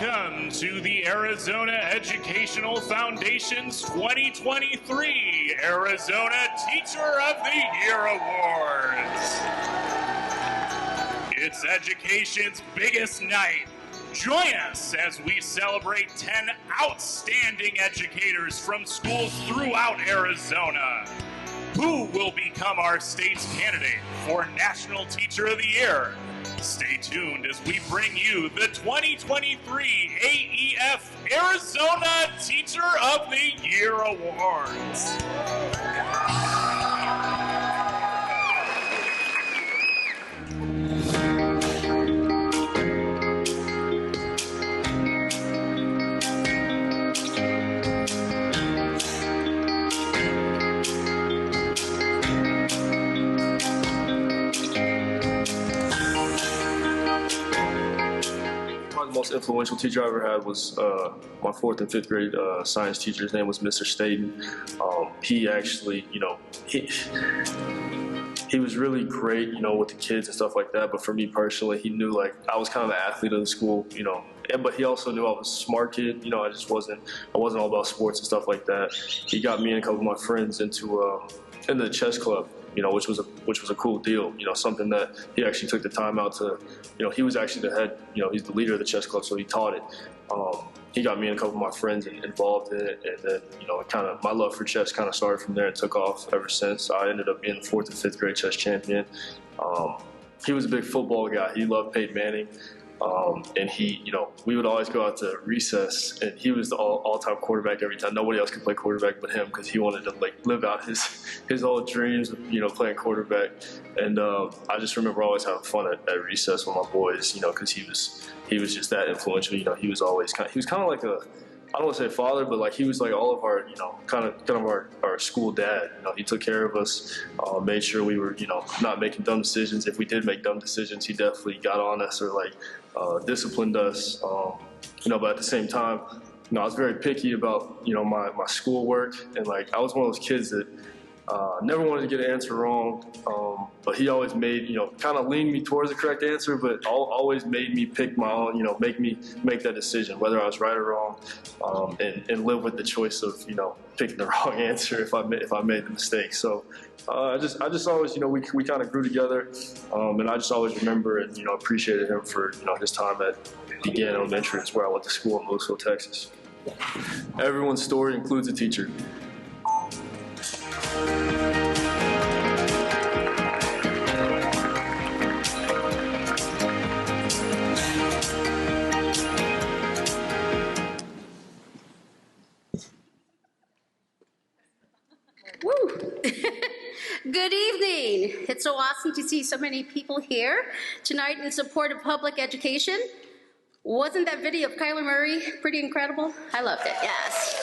Welcome to the Arizona Educational Foundation's 2023 Arizona Teacher of the Year Awards. It's education's biggest night. Join us as we celebrate 10 outstanding educators from schools throughout Arizona. Who will become our state's candidate for National Teacher of the Year? Stay tuned as we bring you the 2023 AEF Arizona Teacher of the Year Awards. The most influential teacher I ever had was my 4th and 5th grade science teacher. His name was Mr. Staten. He actually, he was really great, with the kids and stuff like that. But for me personally, he knew I was kind of the athlete of the school, but he also knew I was a smart kid. I wasn't all about sports and stuff like that. He got me and a couple of my friends into the chess club, which was a cool deal, something that he actually took the time out to, he was actually the head, he's the leader of the chess club, so he taught it. He got me and a couple of my friends involved in it, and then, my love for chess kind of started from there and took off ever since. I ended up being the 4th and 5th grade chess champion. He was a big football guy. He loved Peyton Manning. And we would always go out to recess, and he was the all-time quarterback every time. Nobody else could play quarterback but him, because he wanted to live out his old dreams of playing quarterback. And I just remember always having fun at recess with my boys, because he was just that influential. He was always kind of like a, I don't want to say father, but he was all of our, kind of our school dad. He took care of us, made sure we were, not making dumb decisions. If we did make dumb decisions, he definitely got on us or disciplined us. But at the same time, I was very picky about, my schoolwork, and I was one of those kids that never wanted to get an answer wrong. But he always made, kind of leaned me towards the correct answer, but always made me pick my own, make that decision, whether I was right or wrong, and live with the choice of, picking the wrong answer if I made the mistake. So I just always, we kind of grew together, and I just always remember and, appreciated him for, his time at Began Elementary. It's where I went to school in Louisville, Texas. Everyone's story includes a teacher. Woo! Good evening. It's so awesome to see so many people here tonight in support of public education. Wasn't that video of Kyler Murray pretty incredible? I loved it, yes.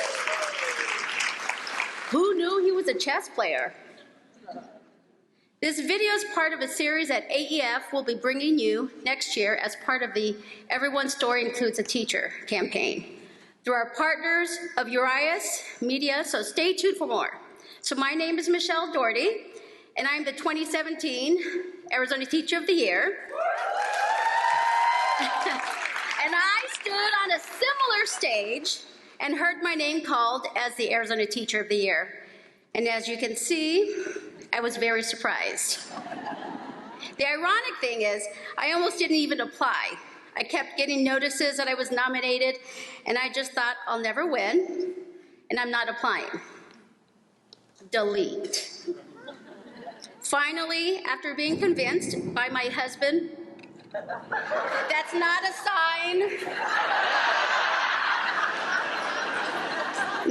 Who knew he was a chess player? This video is part of a series that AEF will be bringing you next year as part of the Everyone's Story Includes a Teacher campaign through our partners of Urias Media, so stay tuned for more. So my name is Michelle Doherty, and I'm the 2017 Arizona Teacher of the Year. And I stood on a similar stage and heard my name called as the Arizona Teacher of the Year. And as you can see, I was very surprised. The ironic thing is, I almost didn't even apply. I kept getting notices that I was nominated, and I just thought, I'll never win, and I'm not applying. Delete. Finally, after being convinced by my husband, that's not a sign.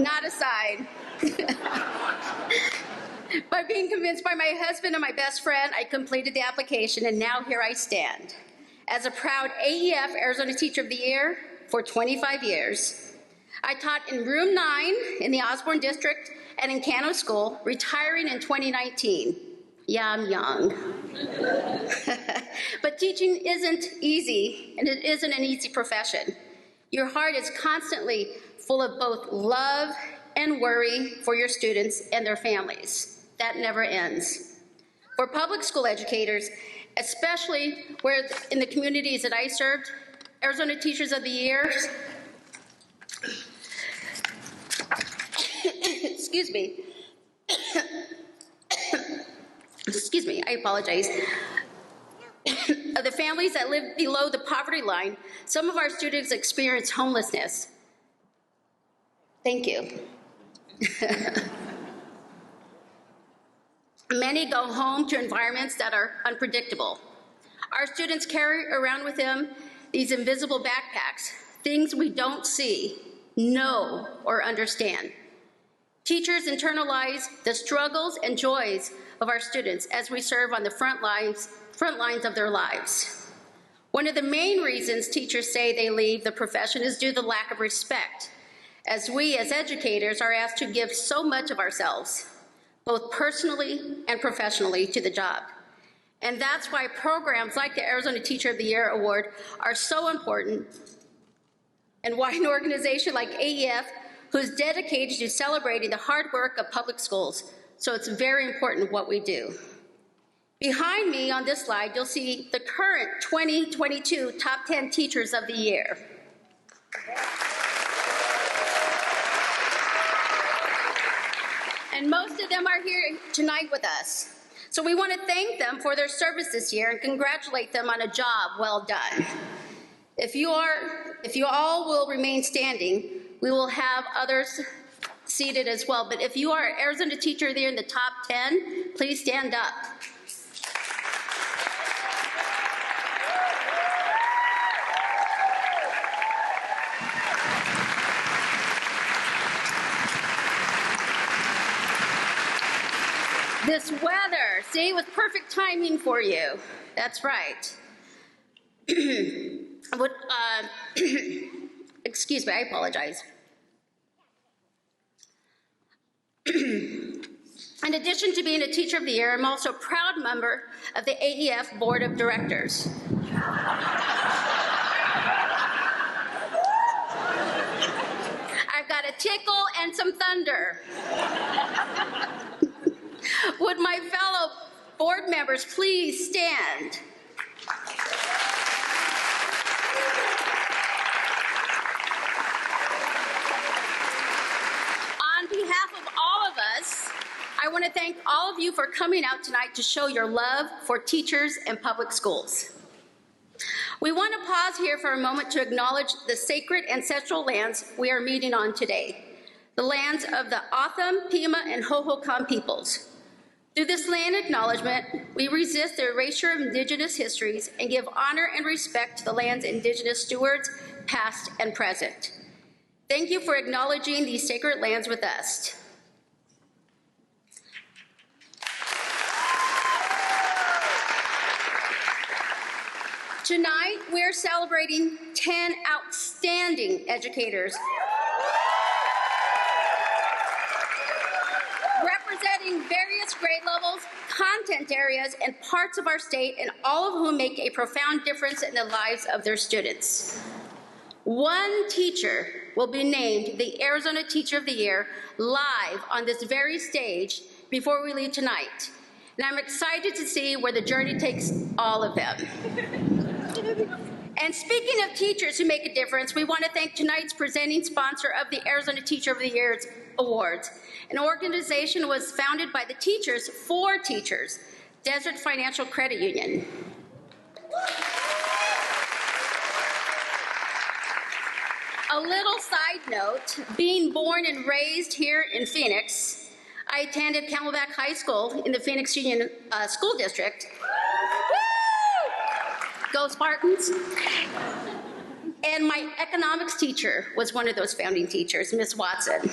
Not a sign. By being convinced by my husband and my best friend, I completed the application, and now here I stand as a proud AEF Arizona Teacher of the Year for 25 years. I taught in Room 9 in the Osborne District and in Cano School, retiring in 2019. Yeah, I'm young. But teaching isn't easy, and it isn't an easy profession. Your heart is constantly full of both love and worry for your students and their families. That never ends. For public school educators, especially where in the communities that I served, Arizona Teachers of the Year. Excuse me. Excuse me, I apologize. Of the families that live below the poverty line, some of our students experience homelessness. Thank you. Many go home to environments that are unpredictable. Our students carry around with them these invisible backpacks, things we don't see, know, or understand. Teachers internalize the struggles and joys of our students as we serve on the front lines of their lives. One of the main reasons teachers say they leave the profession is due to the lack of respect, as we as educators are asked to give so much of ourselves, both personally and professionally, to the job. And that's why programs like the Arizona Teacher of the Year Award are so important, and why an organization like AEF, who's dedicated to celebrating the hard work of public schools, so it's very important what we do. Behind me on this slide, you'll see the current 2022 Top 10 Teachers of the Year. And most of them are here tonight with us. So we want to thank them for their service this year and congratulate them on a job well done. If you all will remain standing, we will have others seated as well. But if you are Arizona Teacher of the Year in the top 10, please stand up. This weather, see, with perfect timing for you. That's right. Excuse me, I apologize. In addition to being a Teacher of the Year, I'm also a proud member of the AEF Board of Directors. I've got a tickle and some thunder. Would my fellow board members please stand? On behalf of all of us, I want to thank all of you for coming out tonight to show your love for teachers and public schools. We want to pause here for a moment to acknowledge the sacred ancestral lands we are meeting on today, the lands of the O'odham, Pima, and Hohokam peoples. Through this land acknowledgement, we resist the erasure of Indigenous histories and give honor and respect to the land's Indigenous stewards, past and present. Thank you for acknowledging these sacred lands with us. Tonight, we're celebrating 10 outstanding educators representing various grade levels, content areas, and parts of our state, and all of whom make a profound difference in the lives of their students. One teacher will be named the Arizona Teacher of the Year live on this very stage before we leave tonight. And I'm excited to see where the journey takes all of them. And speaking of teachers who make a difference, we want to thank tonight's presenting sponsor of the Arizona Teacher of the Year Awards. An organization was founded by the teachers for teachers, Desert Financial Credit Union. A little side note, being born and raised here in Phoenix, I attended Camelback High School in the Phoenix Union School District. Go Spartans! And my economics teacher was one of those founding teachers, Miss Watson.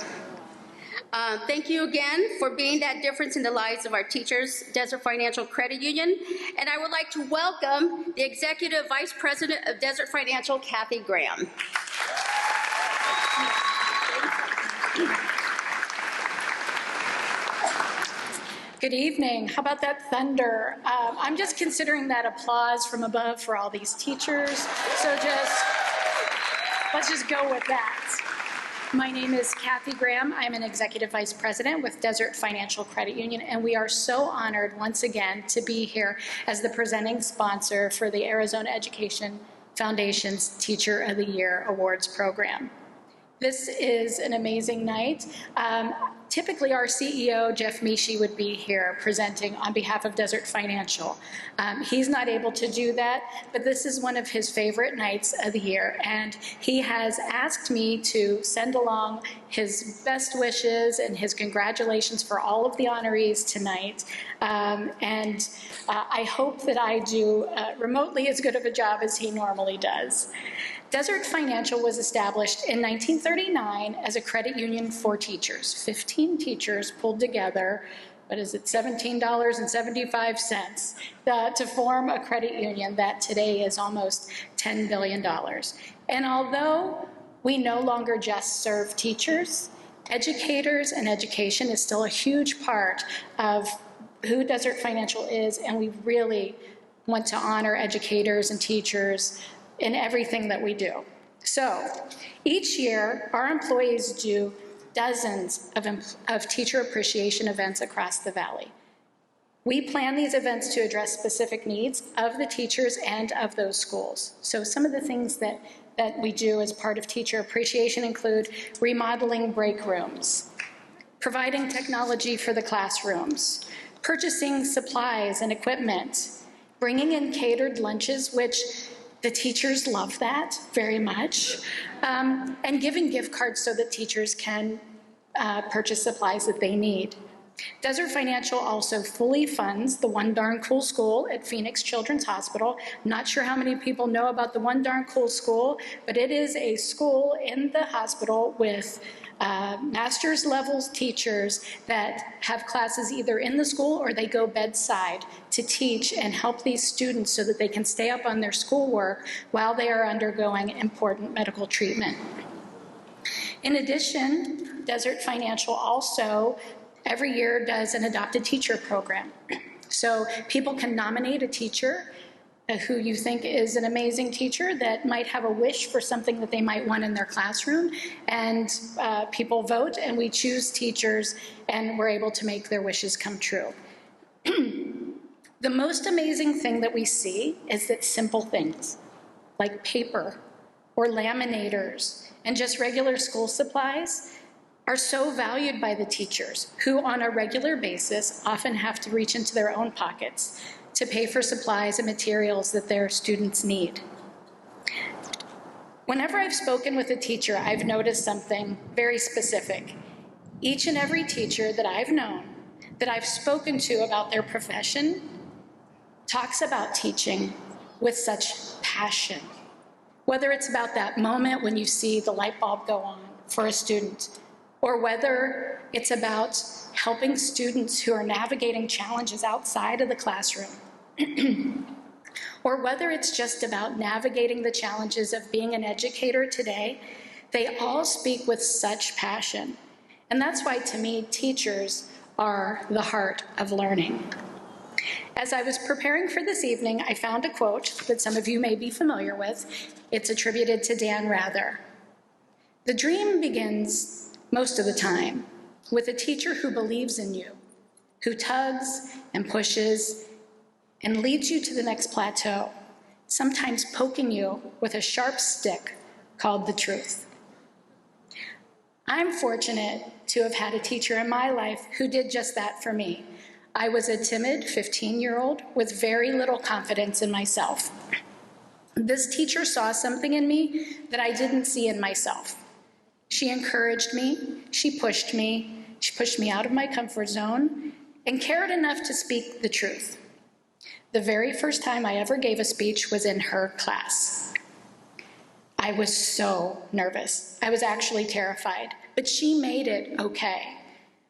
Thank you again for being that difference in the lives of our teachers, Desert Financial Credit Union. And I would like to welcome the Executive Vice President of Desert Financial, Kathy Graham. Good evening. How about that thunder? I'm just considering that applause from above for all these teachers. So let's just go with that. My name is Kathy Graham. I'm an Executive Vice President with Desert Financial Credit Union, and we are so honored once again to be here as the presenting sponsor for the Arizona Education Foundation's Teacher of the Year Awards program. This is an amazing night. Typically, our CEO, Jeff Mishi, would be here presenting on behalf of Desert Financial. He's not able to do that, but this is one of his favorite nights of the year, and he has asked me to send along his best wishes and his congratulations for all of the honorees tonight. I hope that I do remotely as good of a job as he normally does. Desert Financial was established in 1939 as a credit union for teachers. 15 teachers pulled together, what is it, $17.75 to form a credit union that today is almost $10 billion. And although we no longer just serve teachers, educators and education is still a huge part of who Desert Financial is, and we really want to honor educators and teachers in everything that we do. So each year, our employees do dozens of teacher appreciation events across the Valley. We plan these events to address specific needs of the teachers and of those schools. So some of the things that we do as part of teacher appreciation include remodeling break rooms, providing technology for the classrooms, purchasing supplies and equipment, bringing in catered lunches, which the teachers love that very much, and giving gift cards so that teachers can purchase supplies that they need. Desert Financial also fully funds the One Darn Cool School at Phoenix Children's Hospital. Not sure how many people know about the One Darn Cool School, but it is a school in the hospital with master's level teachers that have classes either in the school or they go bedside to teach and help these students so that they can stay up on their schoolwork while they are undergoing important medical treatment. In addition, Desert Financial also every year does an adopted teacher program. So people can nominate a teacher who you think is an amazing teacher that might have a wish for something that they might want in their classroom, and people vote and we choose teachers and we're able to make their wishes come true. The most amazing thing that we see is that simple things like paper or laminators and just regular school supplies are so valued by the teachers who on a regular basis often have to reach into their own pockets to pay for supplies and materials that their students need. Whenever I've spoken with a teacher, I've noticed something very specific. Each and every teacher that I've known, that I've spoken to about their profession, talks about teaching with such passion. Whether it's about that moment when you see the light bulb go on for a student, or whether it's about helping students who are navigating challenges outside of the classroom, or whether it's just about navigating the challenges of being an educator today, they all speak with such passion. And that's why, to me, teachers are the heart of learning. As I was preparing for this evening, I found a quote that some of you may be familiar with. It's attributed to Dan Rather. The dream begins, most of the time, with a teacher who believes in you, who tugs and pushes and leads you to the next plateau, sometimes poking you with a sharp stick called the truth. I'm fortunate to have had a teacher in my life who did just that for me. I was a timid 15-year-old with very little confidence in myself. This teacher saw something in me that I didn't see in myself. She encouraged me, she pushed me out of my comfort zone, and cared enough to speak the truth. The very first time I ever gave a speech was in her class. I was so nervous. I was actually terrified, but she made it okay.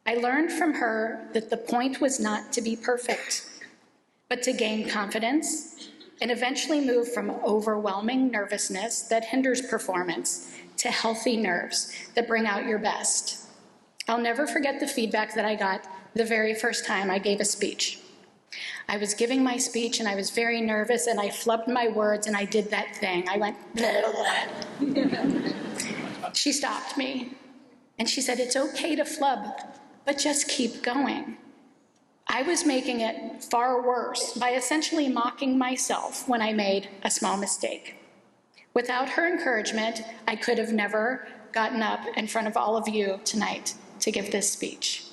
I learned from her that the point was not to be perfect, but to gain confidence and eventually move from overwhelming nervousness that hinders performance to healthy nerves that bring out your best. I'll never forget the feedback that I got the very first time I gave a speech. I was giving my speech and I was very nervous and I flubbed my words and I did that thing. I went, blah, blah. She stopped me and she said, "It's okay to flub, but just keep going." I was making it far worse by essentially mocking myself when I made a small mistake. Without her encouragement, I could have never gotten up in front of all of you tonight to give this speech.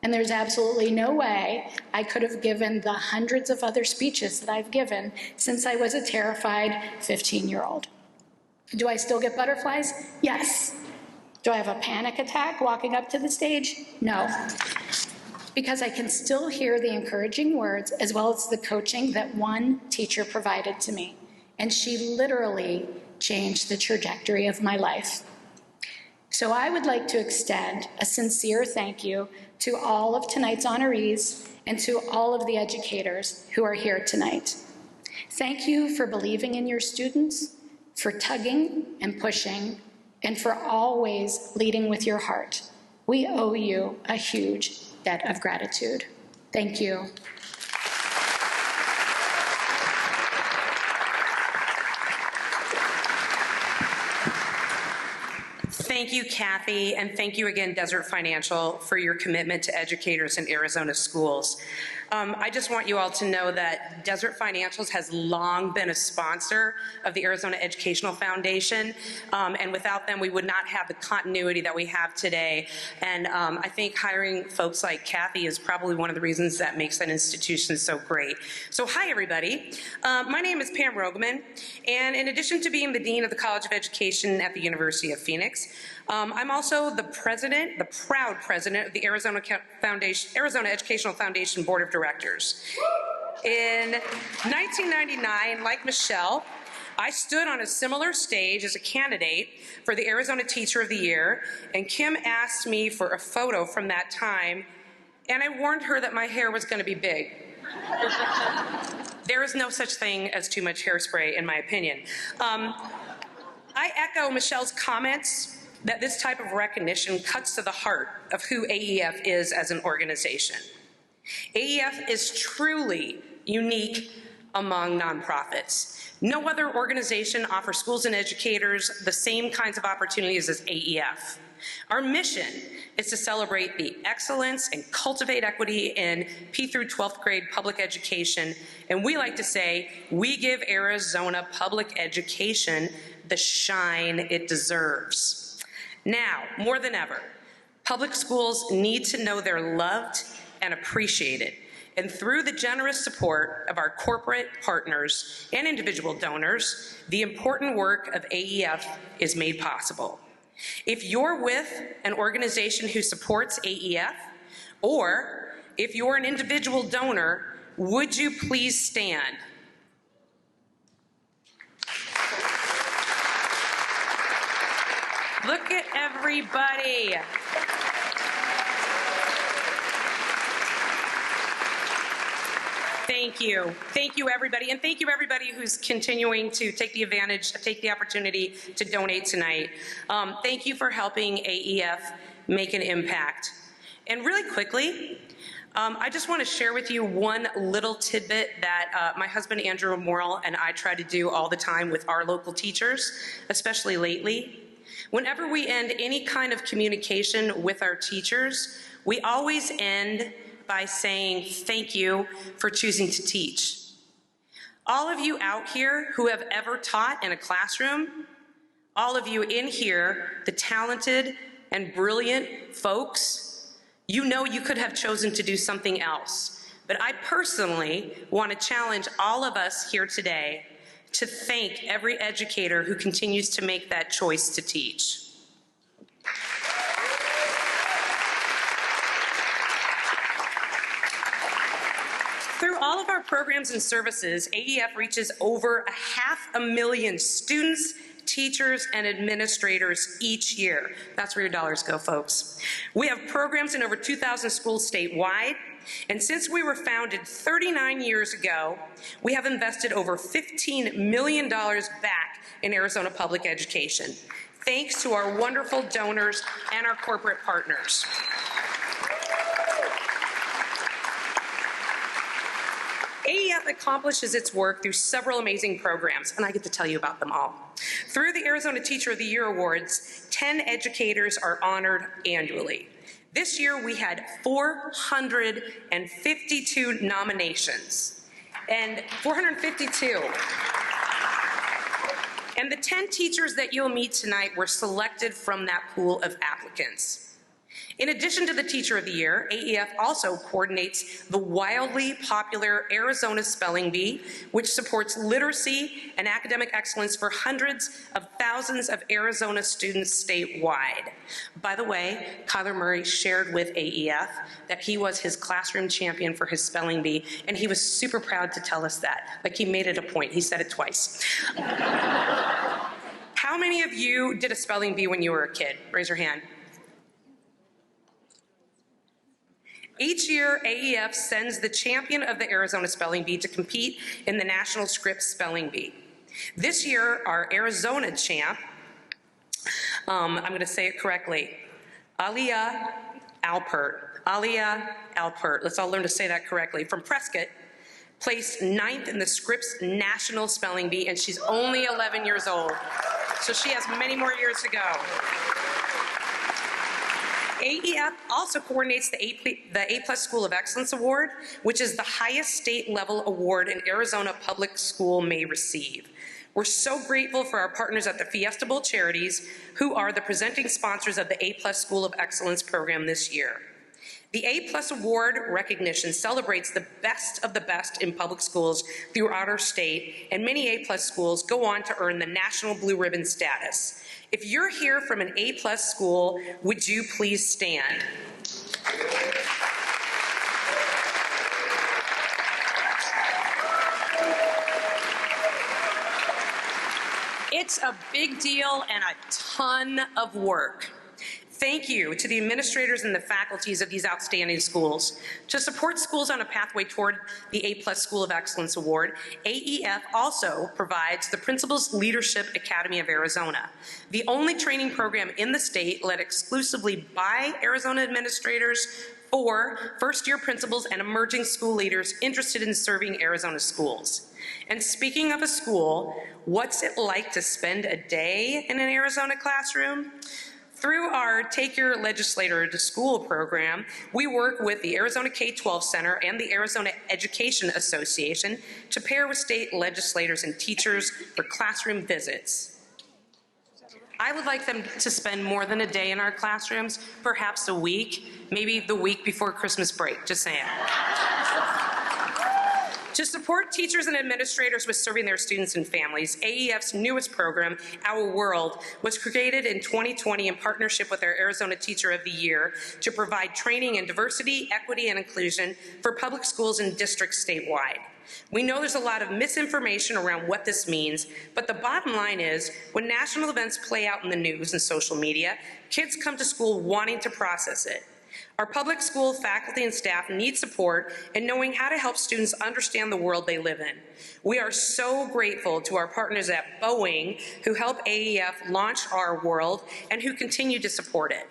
And there's absolutely no way I could have given the hundreds of other speeches that I've given since I was a terrified 15-year-old. Do I still get butterflies? Yes. Do I have a panic attack walking up to the stage? No. Because I can still hear the encouraging words as well as the coaching that one teacher provided to me. And she literally changed the trajectory of my life. So I would like to extend a sincere thank you to all of tonight's honorees and to all of the educators who are here tonight. Thank you for believing in your students, for tugging and pushing, and for always leading with your heart. We owe you a huge debt of gratitude. Thank you. Thank you, Kathy, and thank you again, Desert Financial, for your commitment to educators in Arizona schools. I just want you all to know that Desert Financials has long been a sponsor of the Arizona Educational Foundation, and without them, we would not have the continuity that we have today. And I think hiring folks like Kathy is probably one of the reasons that makes that institution so great. So hi, everybody. My name is Pam Rogeman, and in addition to being the Dean of the College of Education at the University of Phoenix, I'm also the president, the proud president of the Arizona Educational Foundation Board of Directors. In 1999, like Michelle, I stood on a similar stage as a candidate for the Arizona Teacher of the Year, and Kim asked me for a photo from that time, and I warned her that my hair was going to be big. There is no such thing as too much hairspray, in my opinion. I echo Michelle's comments that this type of recognition cuts to the heart of who AEF is as an organization. AEF is truly unique among nonprofits. No other organization offers schools and educators the same kinds of opportunities as AEF. Our mission is to celebrate the excellence and cultivate equity in P through 12th grade public education, and we like to say we give Arizona public education the shine it deserves. Now, more than ever, public schools need to know they're loved and appreciated. And through the generous support of our corporate partners and individual donors, the important work of AEF is made possible. If you're with an organization who supports AEF, or if you're an individual donor, would you please stand? Look at everybody. Thank you. Thank you, everybody. And thank you, everybody who's continuing to take the opportunity to donate tonight. Thank you for helping AEF make an impact. And really quickly, I just want to share with you one little tidbit that my husband, Andrew Morrill, and I try to do all the time with our local teachers, especially lately. Whenever we end any kind of communication with our teachers, we always end by saying thank you for choosing to teach. All of you out here who have ever taught in a classroom, all of you in here, the talented and brilliant folks, you know you could have chosen to do something else. But I personally want to challenge all of us here today to thank every educator who continues to make that choice to teach. Through all of our programs and services, AEF reaches over 500,000 students, teachers, and administrators each year. That's where your dollars go, folks. We have programs in over 2,000 schools statewide, and since we were founded 39 years ago, we have invested over $15 million back in Arizona public education, thanks to our wonderful donors and our corporate partners. AEF accomplishes its work through several amazing programs, and I get to tell you about them all. Through the Arizona Teacher of the Year Awards, 10 educators are honored annually. This year we had 452 nominations, and 452. And the 10 teachers that you'll meet tonight were selected from that pool of applicants. In addition to the Teacher of the Year, AEF also coordinates the wildly popular Arizona Spelling Bee, which supports literacy and academic excellence for hundreds of thousands of Arizona students statewide. By the way, Kyler Murray shared with AEF that he was his classroom champion for his spelling bee, and he was super proud to tell us that. Like, he made it a point. He said it twice. How many of you did a spelling bee when you were a kid? Raise your hand. Each year, AEF sends the champion of the Arizona Spelling Bee to compete in the National Scripps Spelling Bee. This year, our Arizona champ, I'm going to say it correctly, Aliyah Alpert, let's all learn to say that correctly, from Prescott, placed 9th in the Scripps National Spelling Bee, and she's only 11 years old, so she has many more years to go. AEF also coordinates the A+ School of Excellence Award, which is the highest state-level award an Arizona public school may receive. We're so grateful for our partners at the Fiesta Bowl Charities, who are the presenting sponsors of the A+ School of Excellence program this year. The A+ award recognition celebrates the best of the best in public schools throughout our state, and many A+ schools go on to earn the National Blue Ribbon status. If you're here from an A+ school, would you please stand? It's a big deal and a ton of work. Thank you to the administrators and the faculties of these outstanding schools. To support schools on a pathway toward the A+ School of Excellence Award, AEF also provides the Principals Leadership Academy of Arizona, the only training program in the state led exclusively by Arizona administrators for first-year principals and emerging school leaders interested in serving Arizona schools. And speaking of a school, what's it like to spend a day in an Arizona classroom? Through our Take Your Legislator to School program, we work with the Arizona K-12 Center and the Arizona Education Association to pair with state legislators and teachers for classroom visits. I would like them to spend more than a day in our classrooms, perhaps a week, maybe the week before Christmas break, just saying. To support teachers and administrators with serving their students and families, AEF's newest program, Our World, was created in 2020 in partnership with our Arizona Teacher of the Year to provide training in diversity, equity, and inclusion for public schools and districts statewide. We know there's a lot of misinformation around what this means, but the bottom line is, when national events play out in the news and social media, kids come to school wanting to process it. Our public school faculty and staff need support in knowing how to help students understand the world they live in. We are so grateful to our partners at Boeing who help AEF launch Our World and who continue to support it.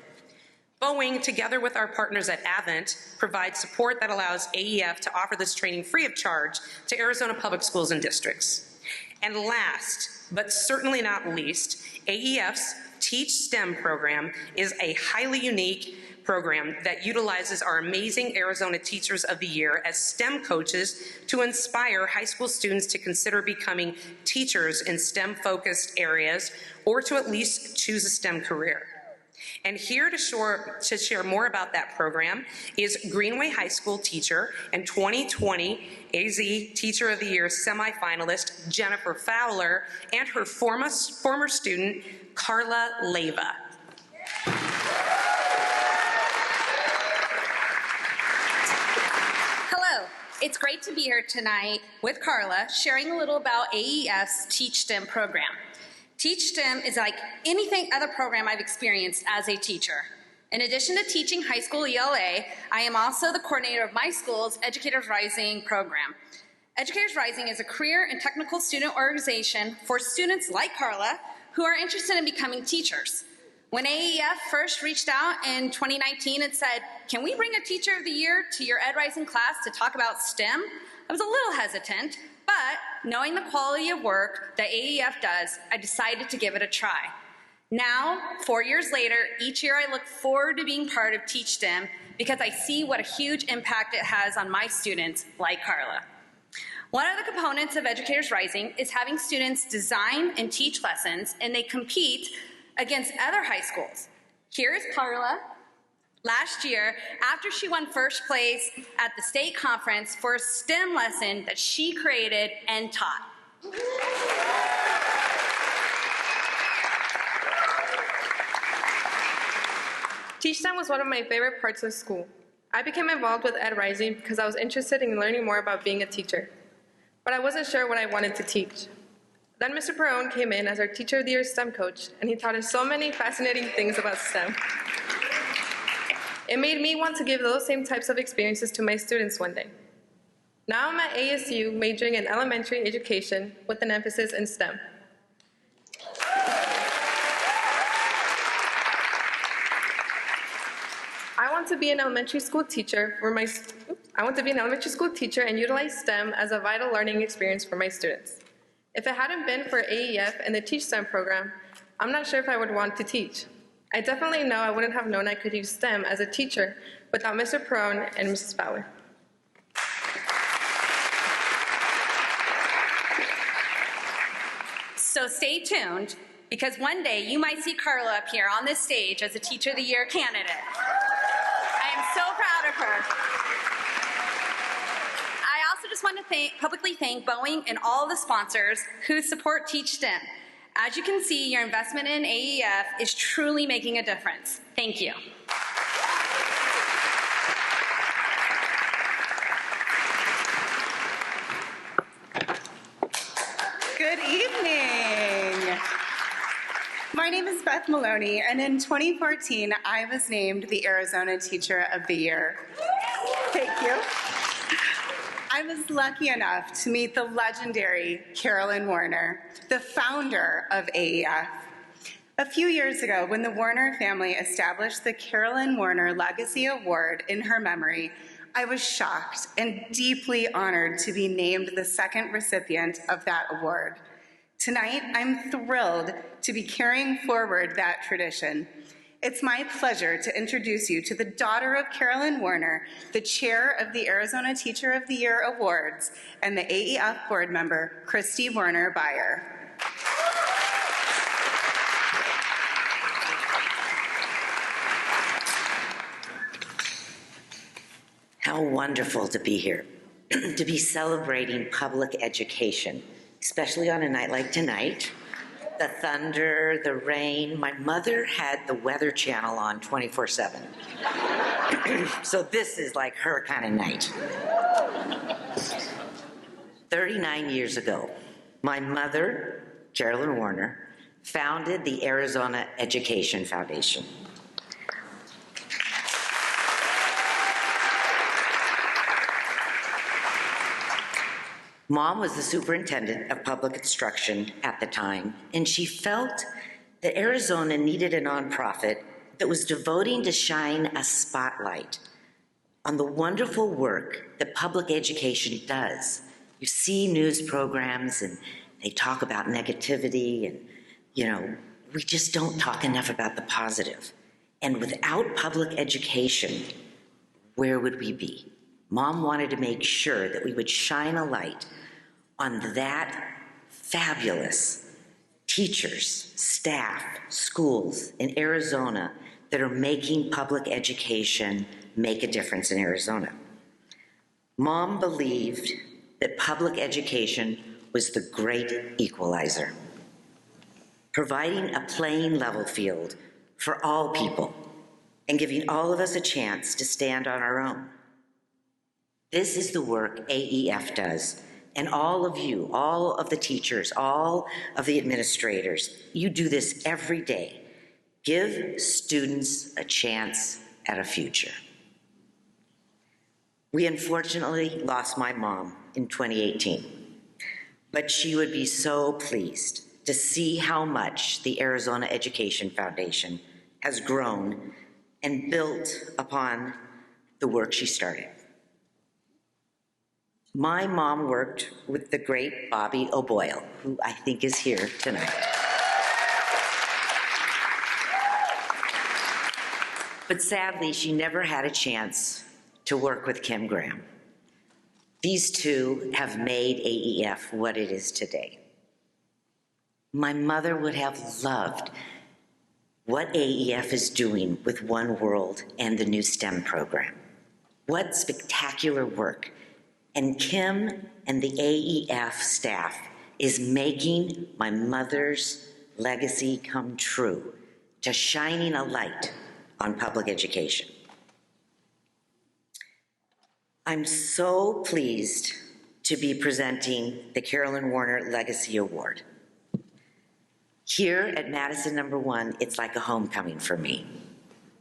Boeing, together with our partners at Avent, provides support that allows AEF to offer this training free of charge to Arizona public schools and districts. And last, but certainly not least, AEF's Teach STEM program is a highly unique program that utilizes our amazing Arizona Teachers of the Year as STEM coaches to inspire high school students to consider becoming teachers in STEM-focused areas or to at least choose a STEM career. And here to share more about that program is Greenway High School teacher and 2020 AZ Teacher of the Year semifinalist Jennifer Fowler and her former student Carla Leyva. Hello, it's great to be here tonight with Carla, sharing a little about AEF's Teach STEM program. Teach STEM is like anything other program I've experienced as a teacher. In addition to teaching high school ELA, I am also the coordinator of my school's Educators Rising program. Educators Rising is a career and technical student organization for students like Carla who are interested in becoming teachers. When AEF first reached out in 2019 and said, "Can we bring a Teacher of the Year to your Ed Rising class to talk about STEM?" I was a little hesitant, but knowing the quality of work that AEF does, I decided to give it a try. Now, 4 years later, each year I look forward to being part of Teach STEM because I see what a huge impact it has on my students like Carla. One of the components of Educators Rising is having students design and teach lessons, and they compete against other high schools. Here is Carla last year after she won first place at the state conference for a STEM lesson that she created and taught. Teach STEM was one of my favorite parts of school. I became involved with Ed Rising because I was interested in learning more about being a teacher, but I wasn't sure what I wanted to teach. Then Mr. Perone came in as our Teacher of the Year STEM coach, and he taught us so many fascinating things about STEM. It made me want to give those same types of experiences to my students one day. Now I'm at ASU majoring in elementary education with an emphasis in STEM. I want to be an elementary school teacher and utilize STEM as a vital learning experience for my students. If it hadn't been for AEF and the Teach STEM program, I'm not sure if I would want to teach. I definitely know I wouldn't have known I could use STEM as a teacher without Mr. Perone and Mrs. Fowler. So stay tuned, because one day you might see Carla up here on this stage as a Teacher of the Year candidate. I am so proud of her. I also just want to publicly thank Boeing and all the sponsors who support Teach STEM. As you can see, your investment in AEF is truly making a difference. Thank you. Good evening. My name is Beth Maloney, and in 2014, I was named the Arizona Teacher of the Year. Thank you. I was lucky enough to meet the legendary Carolyn Warner, the founder of AEF. A few years ago, when the Warner family established the Carolyn Warner Legacy Award in her memory, I was shocked and deeply honored to be named the second recipient of that award. Tonight, I'm thrilled to be carrying forward that tradition. It's my pleasure to introduce you to the daughter of Carolyn Warner, the chair of the Arizona Teacher of the Year Awards, and the AEF board member, Christy Warner Beyer. How wonderful to be here, to be celebrating public education, especially on a night like tonight. The thunder, the rain. My mother had the Weather Channel on 24/7. So this is like her kind of night. 39 years ago, my mother, Carolyn Warner, founded the Arizona Education Foundation. Mom was the superintendent of public instruction at the time, and she felt that Arizona needed a nonprofit that was devoting to shine a spotlight on the wonderful work that public education does. You see news programs and they talk about negativity and, we just don't talk enough about the positive. And without public education, where would we be? Mom wanted to make sure that we would shine a light on that fabulous teachers, staff, schools in Arizona that are making public education make a difference in Arizona. Mom believed that public education was the great equalizer, providing a playing level field for all people and giving all of us a chance to stand on our own. This is the work AEF does. And all of you, all of the teachers, all of the administrators, you do this every day. Give students a chance at a future. We unfortunately lost my mom in 2018, but she would be so pleased to see how much the Arizona Education Foundation has grown and built upon the work she started. My mom worked with the great Bobby O'Boyle, who I think is here tonight. But sadly, she never had a chance to work with Kim Graham. These two have made AEF what it is today. My mother would have loved what AEF is doing with One World and the new STEM program. What spectacular work. And Kim and the AEF staff is making my mother's legacy come true, to shining a light on public education. I'm so pleased to be presenting the Carolyn Warner Legacy Award. Here at Madison #1, it's like a homecoming for me.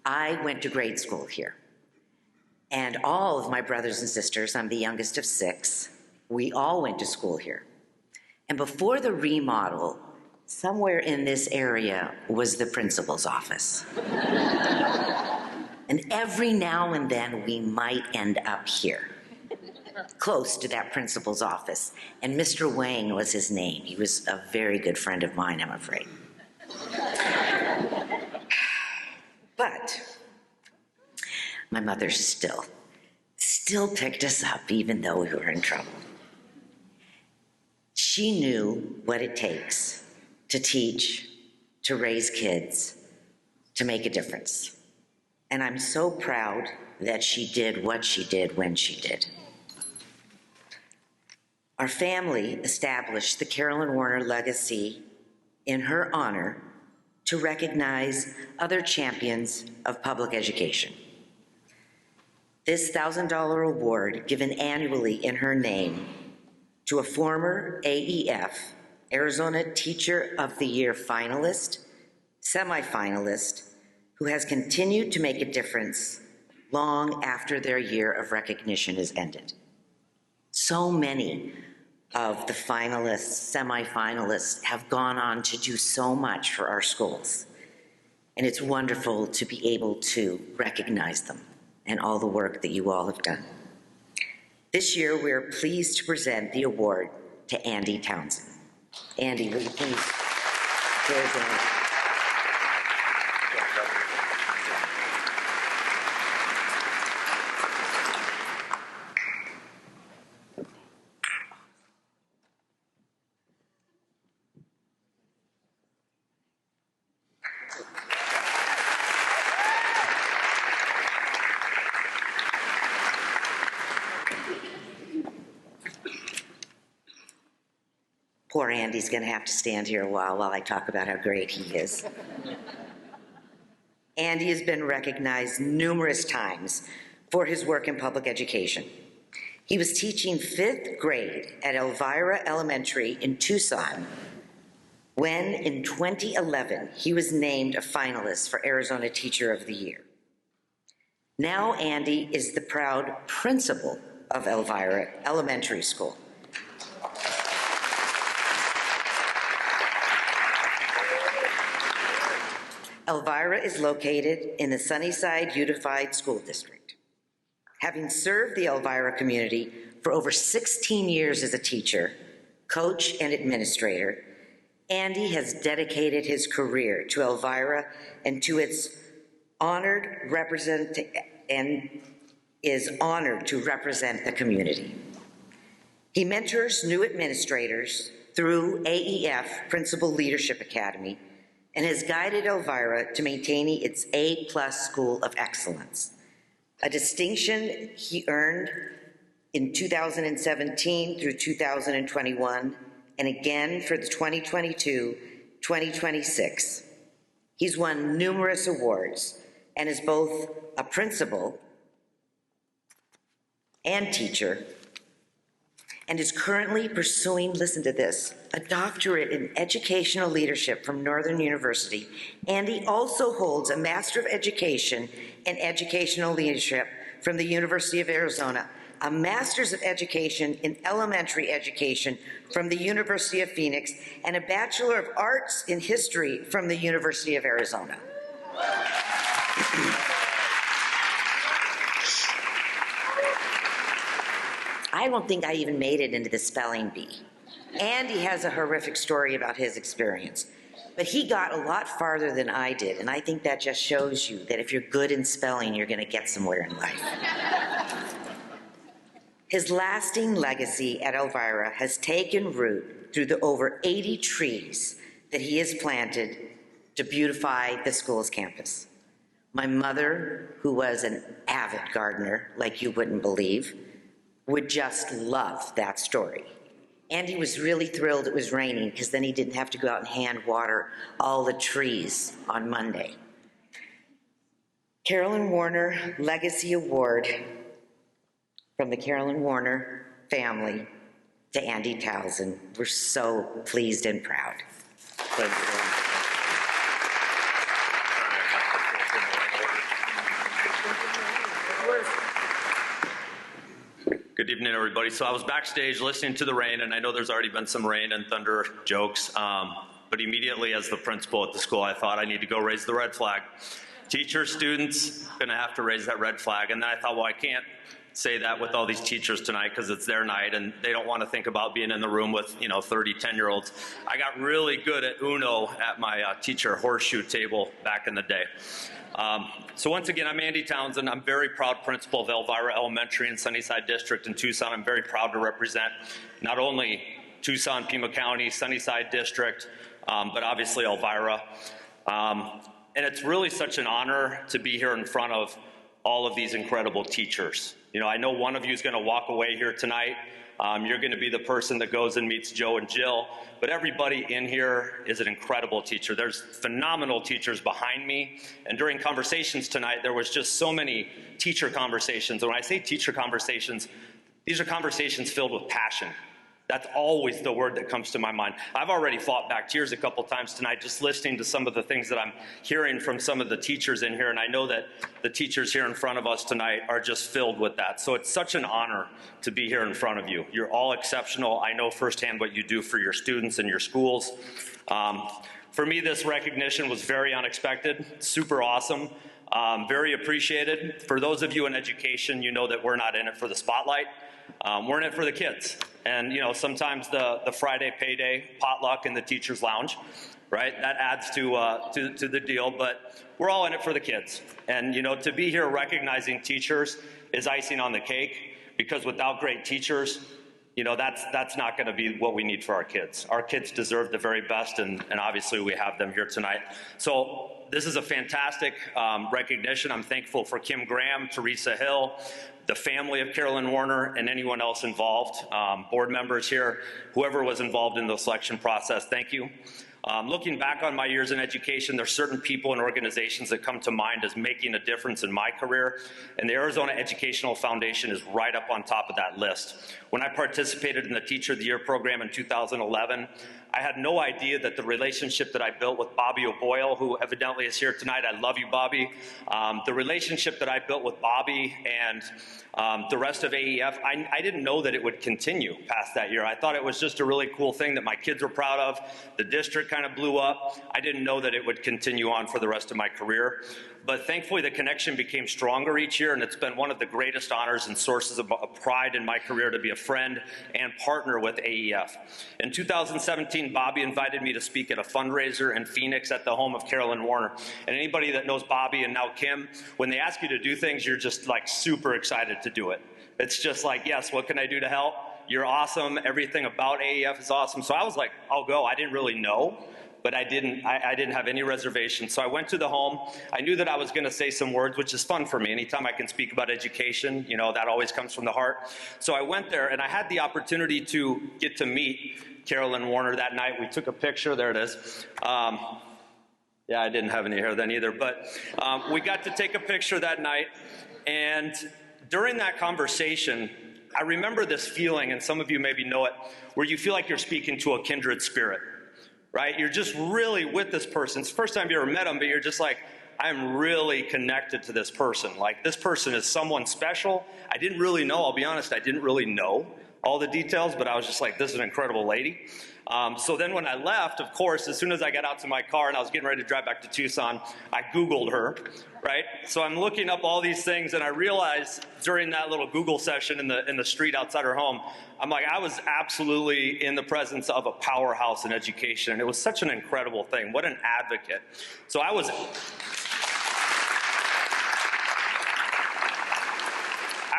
I went to grade school here. And all of my brothers and sisters, I'm the youngest of 6, we all went to school here. And before the remodel, somewhere in this area was the principal's office. And every now and then we might end up here, close to that principal's office. And Mr. Wang was his name. He was a very good friend of mine, I'm afraid. But my mother still picked us up even though we were in trouble. She knew what it takes to teach, to raise kids, to make a difference. And I'm so proud that she did what she did when she did. Our family established the Carolyn Warner Legacy in her honor to recognize other champions of public education. This $1,000 award, given annually in her name to a former AEF, Arizona Teacher of the Year finalist, semifinalist, who has continued to make a difference long after their year of recognition is ended. So many of the finalists, semifinalists have gone on to do so much for our schools. And it's wonderful to be able to recognize them and all the work that you all have done. This year, we're pleased to present the award to Andy Townsend. Andy, will you please raise your hand? Poor Andy's going to have to stand here a while I talk about how great he is. Andy has been recognized numerous times for his work in public education. He was teaching 5th grade at Elvira Elementary in Tucson when, in 2011, he was named a finalist for Arizona Teacher of the Year. Now Andy is the proud principal of Elvira Elementary School. Elvira is located in the Sunnyside Unified School District. Having served the Elvira community for over 16 years as a teacher, coach, and administrator, Andy has dedicated his career to Elvira and to its honored and is honored to represent the community. He mentors new administrators through AEF Principal Leadership Academy and has guided Elvira to maintaining its A+ School of Excellence, a distinction he earned in 2017 through 2021, and again for the 2022-2026. He's won numerous awards and is both a principal and teacher, and is currently pursuing, listen to this, a doctorate in educational leadership from Northern University, and he also holds a Master of Education in Educational Leadership from the University of Arizona, a Master's of Education in Elementary Education from the University of Phoenix, and a Bachelor of Arts in History from the University of Arizona. I don't think I even made it into the spelling bee. Andy has a horrific story about his experience, but he got a lot farther than I did, and I think that just shows you that if you're good in spelling, you're going to get somewhere in life. His lasting legacy at Elvira has taken root through the over 80 trees that he has planted to beautify the school's campus. My mother, who was an avid gardener, like you wouldn't believe, would just love that story. And he was really thrilled it was raining because then he didn't have to go out and hand water all the trees on Monday. Carolyn Warner Legacy Award from the Carolyn Warner family to Andy Townsend. We're so pleased and proud. Thank you. Good evening, everybody. So I was backstage listening to the rain, and I know there's already been some rain and thunder jokes, but immediately as the principal at the school, I thought I need to go raise the red flag. Teachers, students, gonna have to raise that red flag. And then I thought, well, I can't say that with all these teachers tonight because it's their night and they don't want to think about being in the room with, 30, 10-year-olds. I got really good at Uno at my teacher horseshoe table back in the day. So once again, I'm Andy Townsend. I'm very proud principal of Elvira Elementary in Sunnyside District in Tucson. I'm very proud to represent not only Tucson, Pima County, Sunnyside District, but obviously Elvira. And it's really such an honor to be here in front of all of these incredible teachers. I know one of you is going to walk away here tonight. You're going to be the person that goes and meets Joe and Jill, but everybody in here is an incredible teacher. There's phenomenal teachers behind me, and during conversations tonight, there was just so many teacher conversations. And when I say teacher conversations, these are conversations filled with passion. That's always the word that comes to my mind. I've already fought back tears a couple times tonight just listening to some of the things that I'm hearing from some of the teachers in here, and I know that the teachers here in front of us tonight are just filled with that. So it's such an honor to be here in front of you. You're all exceptional. I know firsthand what you do for your students and your schools. For me, this recognition was very unexpected, super awesome, very appreciated. For those of you in education, you know that we're not in it for the spotlight. We're in it for the kids. And, sometimes the Friday payday potluck in the teacher's lounge, right? That adds to the deal, but we're all in it for the kids. And, to be here recognizing teachers is icing on the cake, because without great teachers, that's not going to be what we need for our kids. Our kids deserve the very best, and obviously we have them here tonight. So this is a fantastic recognition. I'm thankful for Kim Graham, Teresa Hill, the family of Carolyn Warner, and anyone else involved, board members here, whoever was involved in the selection process, thank you. Looking back on my years in education, there's certain people and organizations that come to mind as making a difference in my career, and the Arizona Educational Foundation is right up on top of that list. When I participated in the Teacher of the Year program in 2011, I had no idea that the relationship that I built with Bobby O'Boyle, who evidently is here tonight, I love you, Bobby. The relationship that I built with Bobby and the rest of AEF, I didn't know that it would continue past that year. I thought it was just a really cool thing that my kids were proud of. The district kind of blew up. I didn't know that it would continue on for the rest of my career. But thankfully, the connection became stronger each year, and it's been one of the greatest honors and sources of pride in my career to be a friend and partner with AEF. In 2017, Bobby invited me to speak at a fundraiser in Phoenix at the home of Carolyn Warner. And anybody that knows Bobby and now Kim, when they ask you to do things, you're just like super excited to do it. It's just like, yes, what can I do to help? You're awesome. Everything about AEF is awesome. So I was like, I'll go. I didn't really know, but I didn't have any reservations. So I went to the home. I knew that I was going to say some words, which is fun for me. Anytime I can speak about education, that always comes from the heart. So I went there, and I had the opportunity to get to meet Carolyn Warner that night. We took a picture. There it is. Yeah, I didn't have any hair then either, but we got to take a picture that night. And during that conversation, I remember this feeling, and some of you maybe know it, where you feel like you're speaking to a kindred spirit. Right? You're just really with this person. It's the first time you ever met them, but you're just like, I'm really connected to this person. Like, this person is someone special. I didn't really know, I'll be honest, I didn't really know all the details, but I was just like, this is an incredible lady. So then when I left, of course, as soon as I got out to my car and I was getting ready to drive back to Tucson, I Googled her, right? So I'm looking up all these things, and I realized during that little Google session in the street outside her home, I'm like, I was absolutely in the presence of a powerhouse in education, and it was such an incredible thing. What an advocate. So I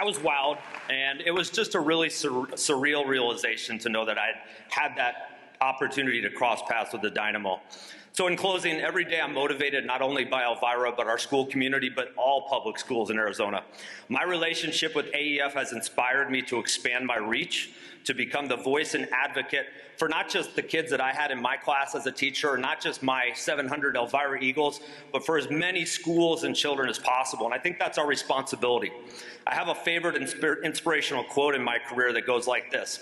I was wowed, and it was just a really surreal realization to know that I'd had that opportunity to cross paths with the Dynamo. So in closing, every day I'm motivated not only by Elvira, but our school community, but all public schools in Arizona. My relationship with AEF has inspired me to expand my reach, to become the voice and advocate for not just the kids that I had in my class as a teacher, or not just my 700 Elvira Eagles, but for as many schools and children as possible. And I think that's our responsibility. I have a favorite inspirational quote in my career that goes like this: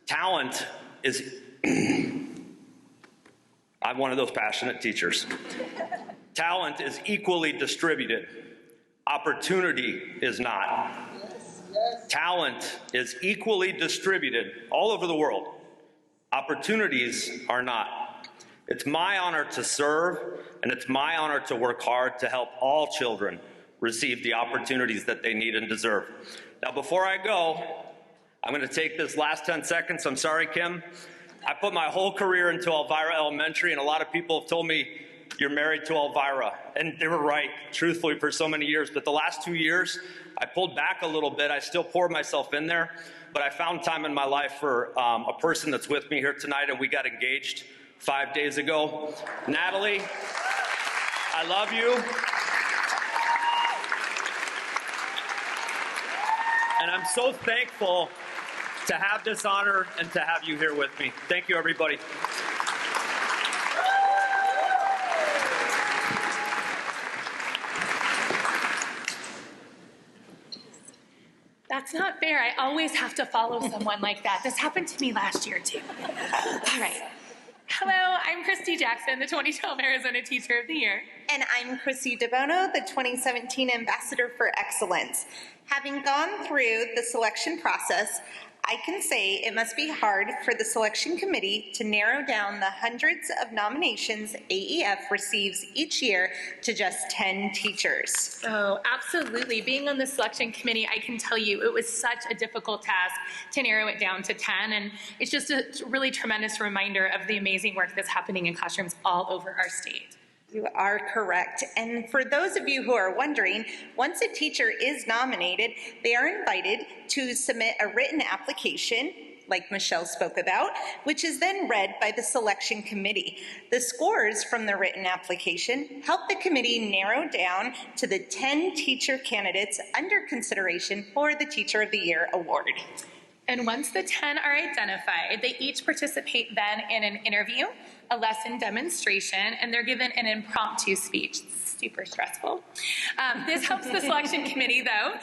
talent is, I'm one of those passionate teachers. Talent is equally distributed. Opportunity is not. Talent is equally distributed all over the world. Opportunities are not. It's my honor to serve, and it's my honor to work hard to help all children receive the opportunities that they need and deserve. Now, before I go, I'm going to take this last 10 seconds. I'm sorry, Kim. I put my whole career into Elvira Elementary, and a lot of people have told me, you're married to Elvira. And they were right, truthfully, for so many years. But the last 2 years, I pulled back a little bit. I still pour myself in there. But I found time in my life for a person that's with me here tonight, and we got engaged 5 days ago. Natalie, I love you. And I'm so thankful to have this honor and to have you here with me. Thank you, everybody. That's not fair. I always have to follow someone like that. This happened to me last year, too. All right. Hello, I'm Christy Jackson, the 2012 Arizona Teacher of the Year. And I'm Chrissy DeBono, the 2017 Ambassador for Excellence. Having gone through the selection process, I can say it must be hard for the selection committee to narrow down the hundreds of nominations AEF receives each year to just 10 teachers. Oh, absolutely. Being on the selection committee, I can tell you it was such a difficult task to narrow it down to 10, and it's just a really tremendous reminder of the amazing work that's happening in classrooms all over our state. You are correct. And for those of you who are wondering, once a teacher is nominated, they are invited to submit a written application, like Michelle spoke about, which is then read by the selection committee. The scores from the written application help the committee narrow down to the 10 teacher candidates under consideration for the Teacher of the Year award. And once the 10 are identified, they each participate then in an interview, a lesson demonstration, and they're given an impromptu speech. Super stressful. This helps the selection committee, though,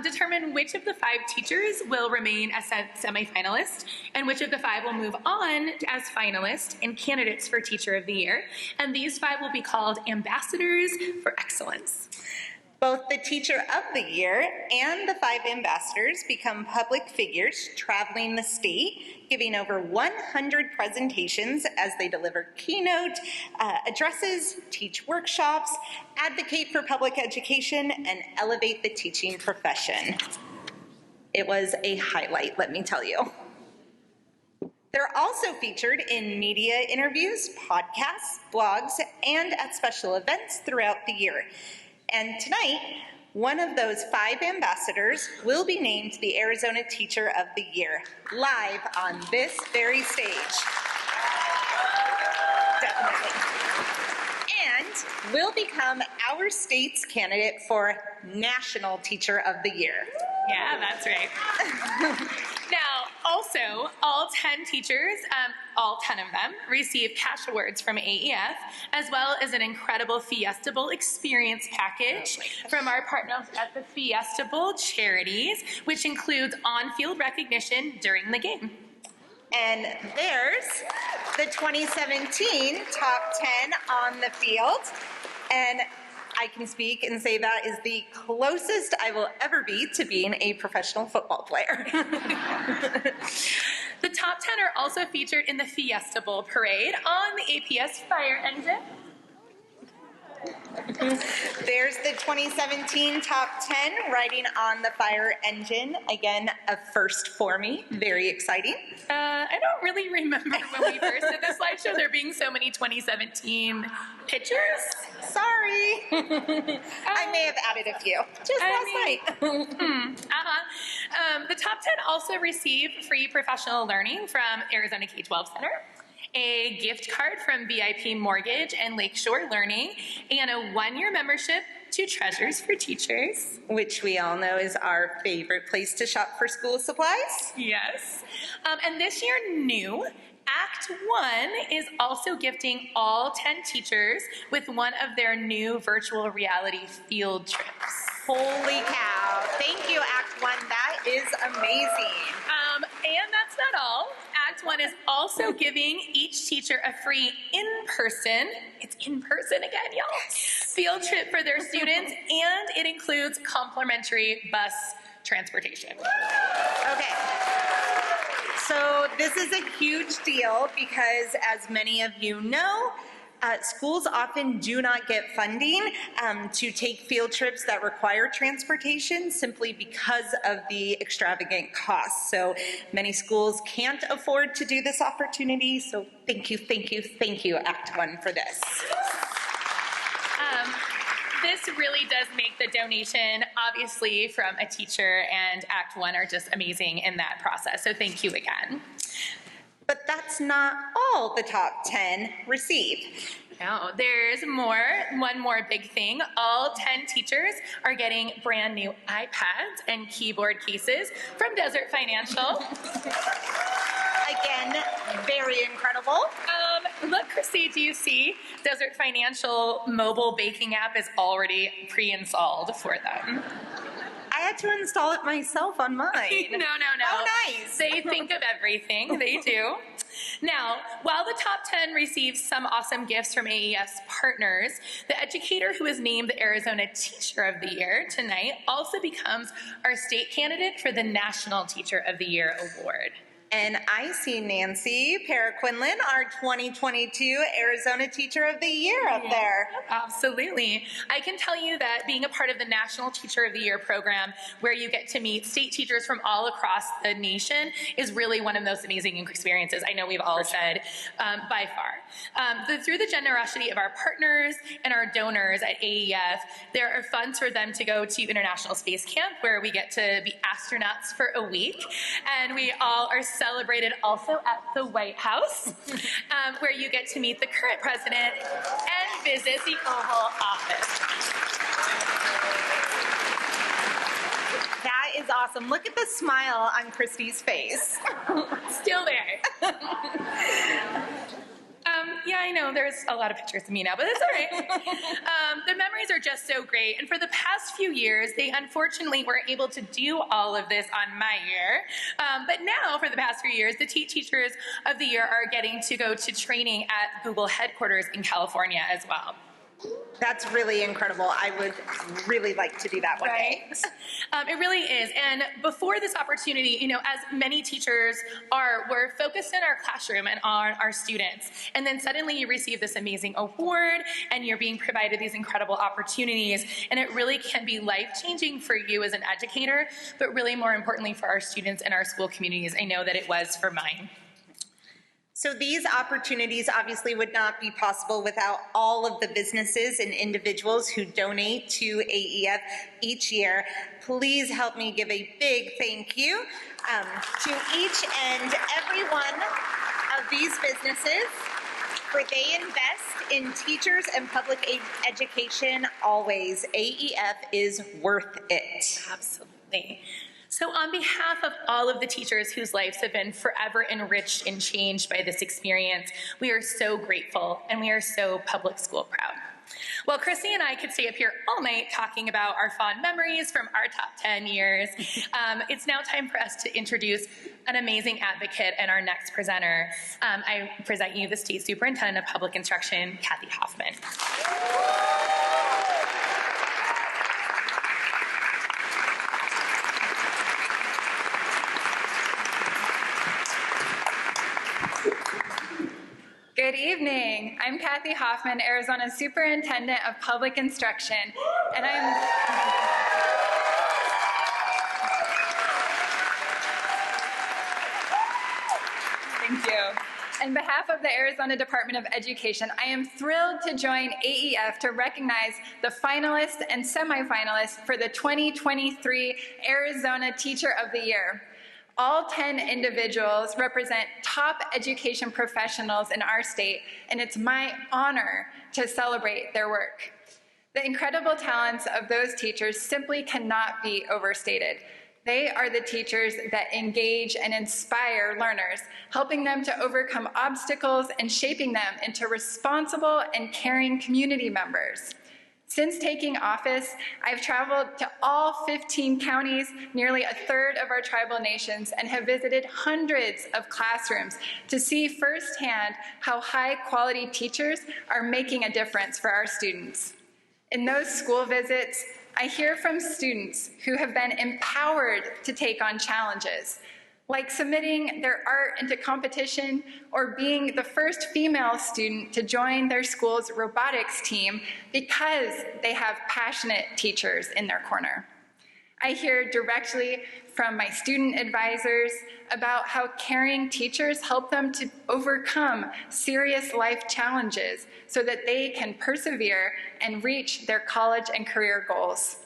determine which of the 5 teachers will remain as semifinalists and which of the 5 will move on as finalists and candidates for Teacher of the Year. And these 5 will be called Ambassadors for Excellence. Both the Teacher of the Year and the 5 ambassadors become public figures traveling the state, giving over 100 presentations as they deliver keynote addresses, teach workshops, advocate for public education, and elevate the teaching profession. It was a highlight, let me tell you. They're also featured in media interviews, podcasts, blogs, and at special events throughout the year. And tonight, one of those 5 ambassadors will be named the Arizona Teacher of the Year, live on this very stage. Definitely. And will become our state's candidate for National Teacher of the Year. Yeah, that's right. Now, also, all 10 teachers, all 10 of them, receive cash awards from AEF, as well as an incredible Fiesta Bowl experience package from our partners at the Fiesta Bowl Charities, which includes on-field recognition during the game. And there's the 2017 top 10 on the field. And I can speak and say that is the closest I will ever be to being a professional football player. The top 10 are also featured in the Fiesta Bowl parade on the APS fire engine. There's the 2017 top 10 riding on the fire engine. Again, a first for me. Very exciting. I don't really remember when we first did the slideshow there being so many 2017 pictures. Sorry. I may have added a few. Just last night. The top 10 also receive free professional learning from Arizona K-12 Center, a gift card from VIP Mortgage and Lakeshore Learning, and a one-year membership to Treasures for Teachers. Which we all know is our favorite place to shop for school supplies. Yes. And this year, new, Act 1 is also gifting all 10 teachers with one of their new virtual reality field trips. Holy cow. Thank you, Act 1. That is amazing. And that's not all. Act 1 is also giving each teacher a free in-person, it's in-person again, y'all, field trip for their students, and it includes complimentary bus transportation. Okay. So this is a huge deal because, as many of you know, schools often do not get funding to take field trips that require transportation simply because of the extravagant costs. So many schools can't afford to do this opportunity. So thank you, thank you, thank you, Act 1 for this. This really does make the donation, obviously, from a teacher, and Act 1 are just amazing in that process. So thank you again. But that's not all the top 10 received. No, there's more. One more big thing. All 10 teachers are getting brand new iPads and keyboard cases from Desert Financial. Again, very incredible. Look, Chrissy, do you see? Desert Financial mobile baking app is already pre-installed for them. I had to install it myself on mine. No. Oh, nice. They think of everything. They do. Now, while the top 10 receives some awesome gifts from AEF's partners, the educator who is named the Arizona Teacher of the Year tonight also becomes our state candidate for the National Teacher of the Year award. And I see Nancy Para-Quinlan, our 2022 Arizona Teacher of the Year up there. Absolutely. I can tell you that being a part of the National Teacher of the Year program, where you get to meet state teachers from all across the nation, is really one of those amazing experiences. I know we've all said by far. Through the generosity of our partners and our donors at AEF, there are funds for them to go to International Space Camp, where we get to be astronauts for a week. And we all are celebrated also at the White House, where you get to meet the current president and visit the Oval Office. That is awesome. Look at the smile on Christy's face. Still there. Yeah, I know there's a lot of pictures of me now, but it's all right. The memories are just so great. And for the past few years, they unfortunately were able to do all of this on my year. But now, for the past few years, the Teachers of the Year are getting to go to training at Google headquarters in California as well. That's really incredible. I would really like to do that one day. It really is. And before this opportunity, you know, as many teachers are, we're focused in our classroom and on our students. And then suddenly you receive this amazing award and you're being provided these incredible opportunities. And it really can be life-changing for you as an educator, but really more importantly for our students and our school communities. I know that it was for mine. So these opportunities obviously would not be possible without all of the businesses and individuals who donate to AEF each year. Please help me give a big thank you to each and every one of these businesses, for they invest in teachers and public education always. AEF is worth it. Absolutely. So on behalf of all of the teachers whose lives have been forever enriched and changed by this experience, we are so grateful and we are so public school proud. Well, Chrissy and I could stay up here all night talking about our fond memories from our top 10 years. It's now time for us to introduce an amazing advocate and our next presenter. I present you the State Superintendent of Public Instruction, Kathy Hoffman. Good evening. I'm Kathy Hoffman, Arizona Superintendent of Public Instruction, and Thank you. On behalf of the Arizona Department of Education, I am thrilled to join AEF to recognize the finalists and semifinalists for the 2023 Arizona Teacher of the Year. All 10 individuals represent top education professionals in our state, and it's my honor to celebrate their work. The incredible talents of those teachers simply cannot be overstated. They are the teachers that engage and inspire learners, helping them to overcome obstacles and shaping them into responsible and caring community members. Since taking office, I've traveled to all 15 counties, nearly a third of our tribal nations, and have visited hundreds of classrooms to see firsthand how high-quality teachers are making a difference for our students. In those school visits, I hear from students who have been empowered to take on challenges, like submitting their art into competition or being the first female student to join their school's robotics team because they have passionate teachers in their corner. I hear directly from my student advisors about how caring teachers help them to overcome serious life challenges so that they can persevere and reach their college and career goals.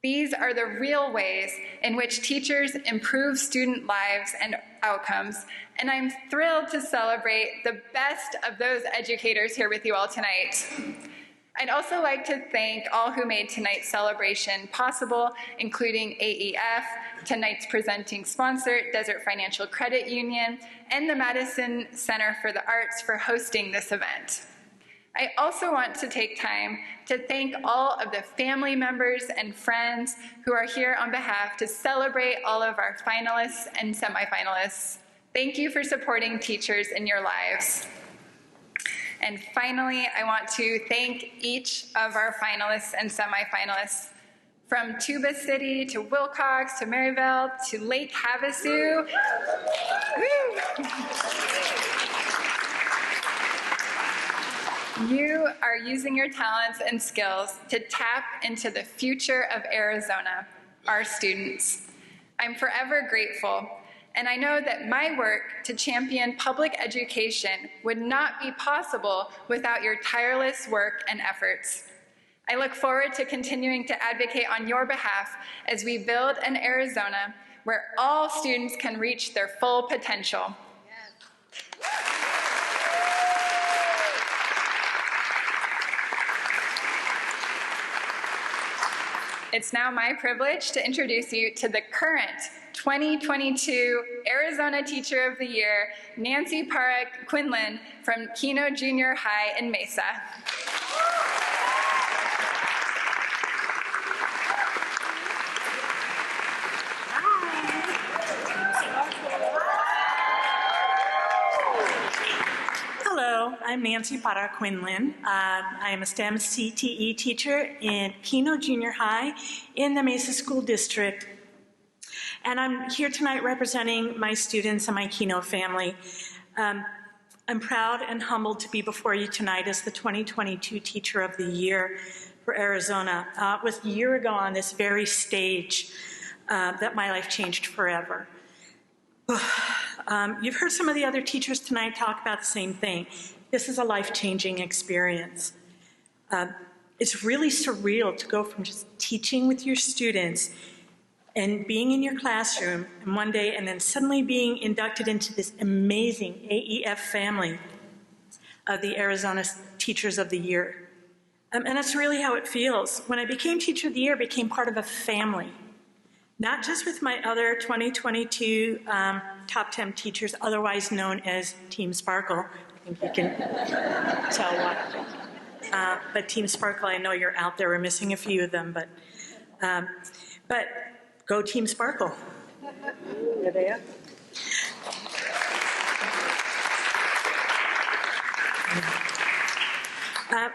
These are the real ways in which teachers improve student lives and outcomes, and I'm thrilled to celebrate the best of those educators here with you all tonight. I'd also like to thank all who made tonight's celebration possible, including AEF, tonight's presenting sponsor, Desert Financial Credit Union, and the Madison Center for the Arts for hosting this event. I also want to take time to thank all of the family members and friends who are here on behalf to celebrate all of our finalists and semifinalists. Thank you for supporting teachers in your lives. And finally, I want to thank each of our finalists and semifinalists. From Tuba City to Wilcox to Maryville to Lake Havasu. You are using your talents and skills to tap into the future of Arizona, our students. I'm forever grateful, and I know that my work to champion public education would not be possible without your tireless work and efforts. I look forward to continuing to advocate on your behalf as we build an Arizona where all students can reach their full potential. It's now my privilege to introduce you to the current 2022 Arizona Teacher of the Year, Nancy Parra Quinlan from Keno Junior High in Mesa. Hello, I'm Nancy Parra Quinlan. I am a STEM CTE teacher in Keno Junior High in the Mesa School District. And I'm here tonight representing my students and my Keno family. I'm proud and humbled to be before you tonight as the 2022 Teacher of the Year for Arizona. It was a year ago on this very stage that my life changed forever. You've heard some of the other teachers tonight talk about the same thing. This is a life-changing experience. It's really surreal to go from just teaching with your students and being in your classroom and one day and then suddenly being inducted into this amazing AEF family of the Arizona Teachers of the Year. And that's really how it feels. When I became Teacher of the Year, I became part of a family. Not just with my other 2022 top 10 teachers, otherwise known as Team Sparkle. I think you can tell why. But Team Sparkle, I know you're out there. We're missing a few of them, but go Team Sparkle. There they are.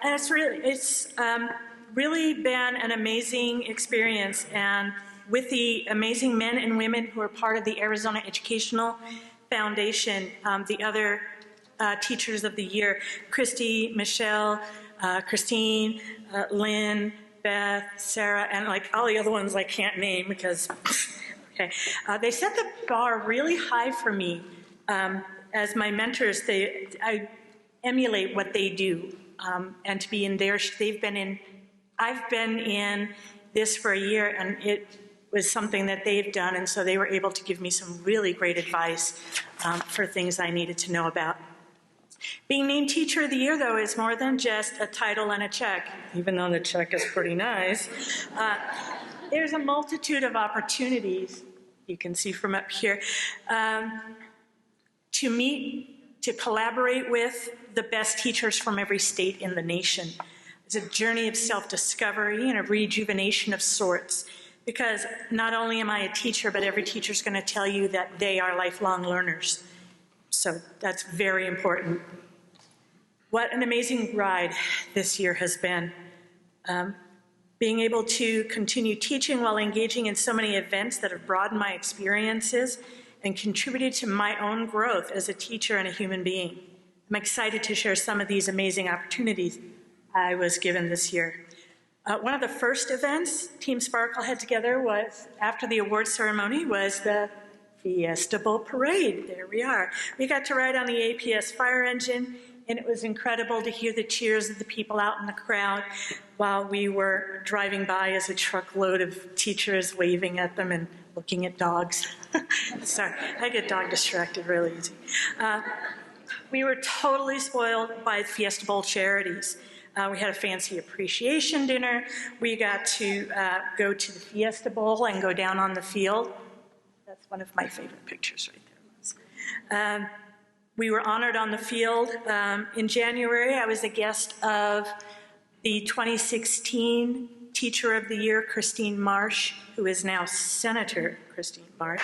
And it's really been an amazing experience, and with the amazing men and women who are part of the Arizona Educational Foundation, the other Teachers of the Year, Christy, Michelle, Christine, Lynn, Beth, Sarah, and like all the other ones I can't name because, okay. They set the bar really high for me As my mentors, I emulate what they do, and to be in their, I've been in this for a year, and it was something that they've done, and so they were able to give me some really great advice for things I needed to know about. Being named Teacher of the Year, though, is more than just a title and a check, even though the check is pretty nice. There's a multitude of opportunities, you can see from up here, to meet, to collaborate with the best teachers from every state in the nation. It's a journey of self-discovery and a rejuvenation of sorts, because not only am I a teacher, but every teacher is going to tell you that they are lifelong learners. So that's very important. What an amazing ride this year has been. Being able to continue teaching while engaging in so many events that have broadened my experiences and contributed to my own growth as a teacher and a human being. I'm excited to share some of these amazing opportunities I was given this year. One of the first events Team Sparkle had together was, after the award ceremony, was the Fiesta Bowl Parade. There we are. We got to ride on the APS fire engine, and it was incredible to hear the cheers of the people out in the crowd while we were driving by as a truckload of teachers waving at them and looking at dogs. Sorry, I get dog distracted really easy. We were totally spoiled by Fiesta Bowl charities. We had a fancy appreciation dinner. We got to go to the Fiesta Bowl and go down on the field. That's one of my favorite pictures right there. We were honored on the field. In January, I was a guest of the 2016 Teacher of the Year, Christine Marsh, who is now Senator Christine Marsh.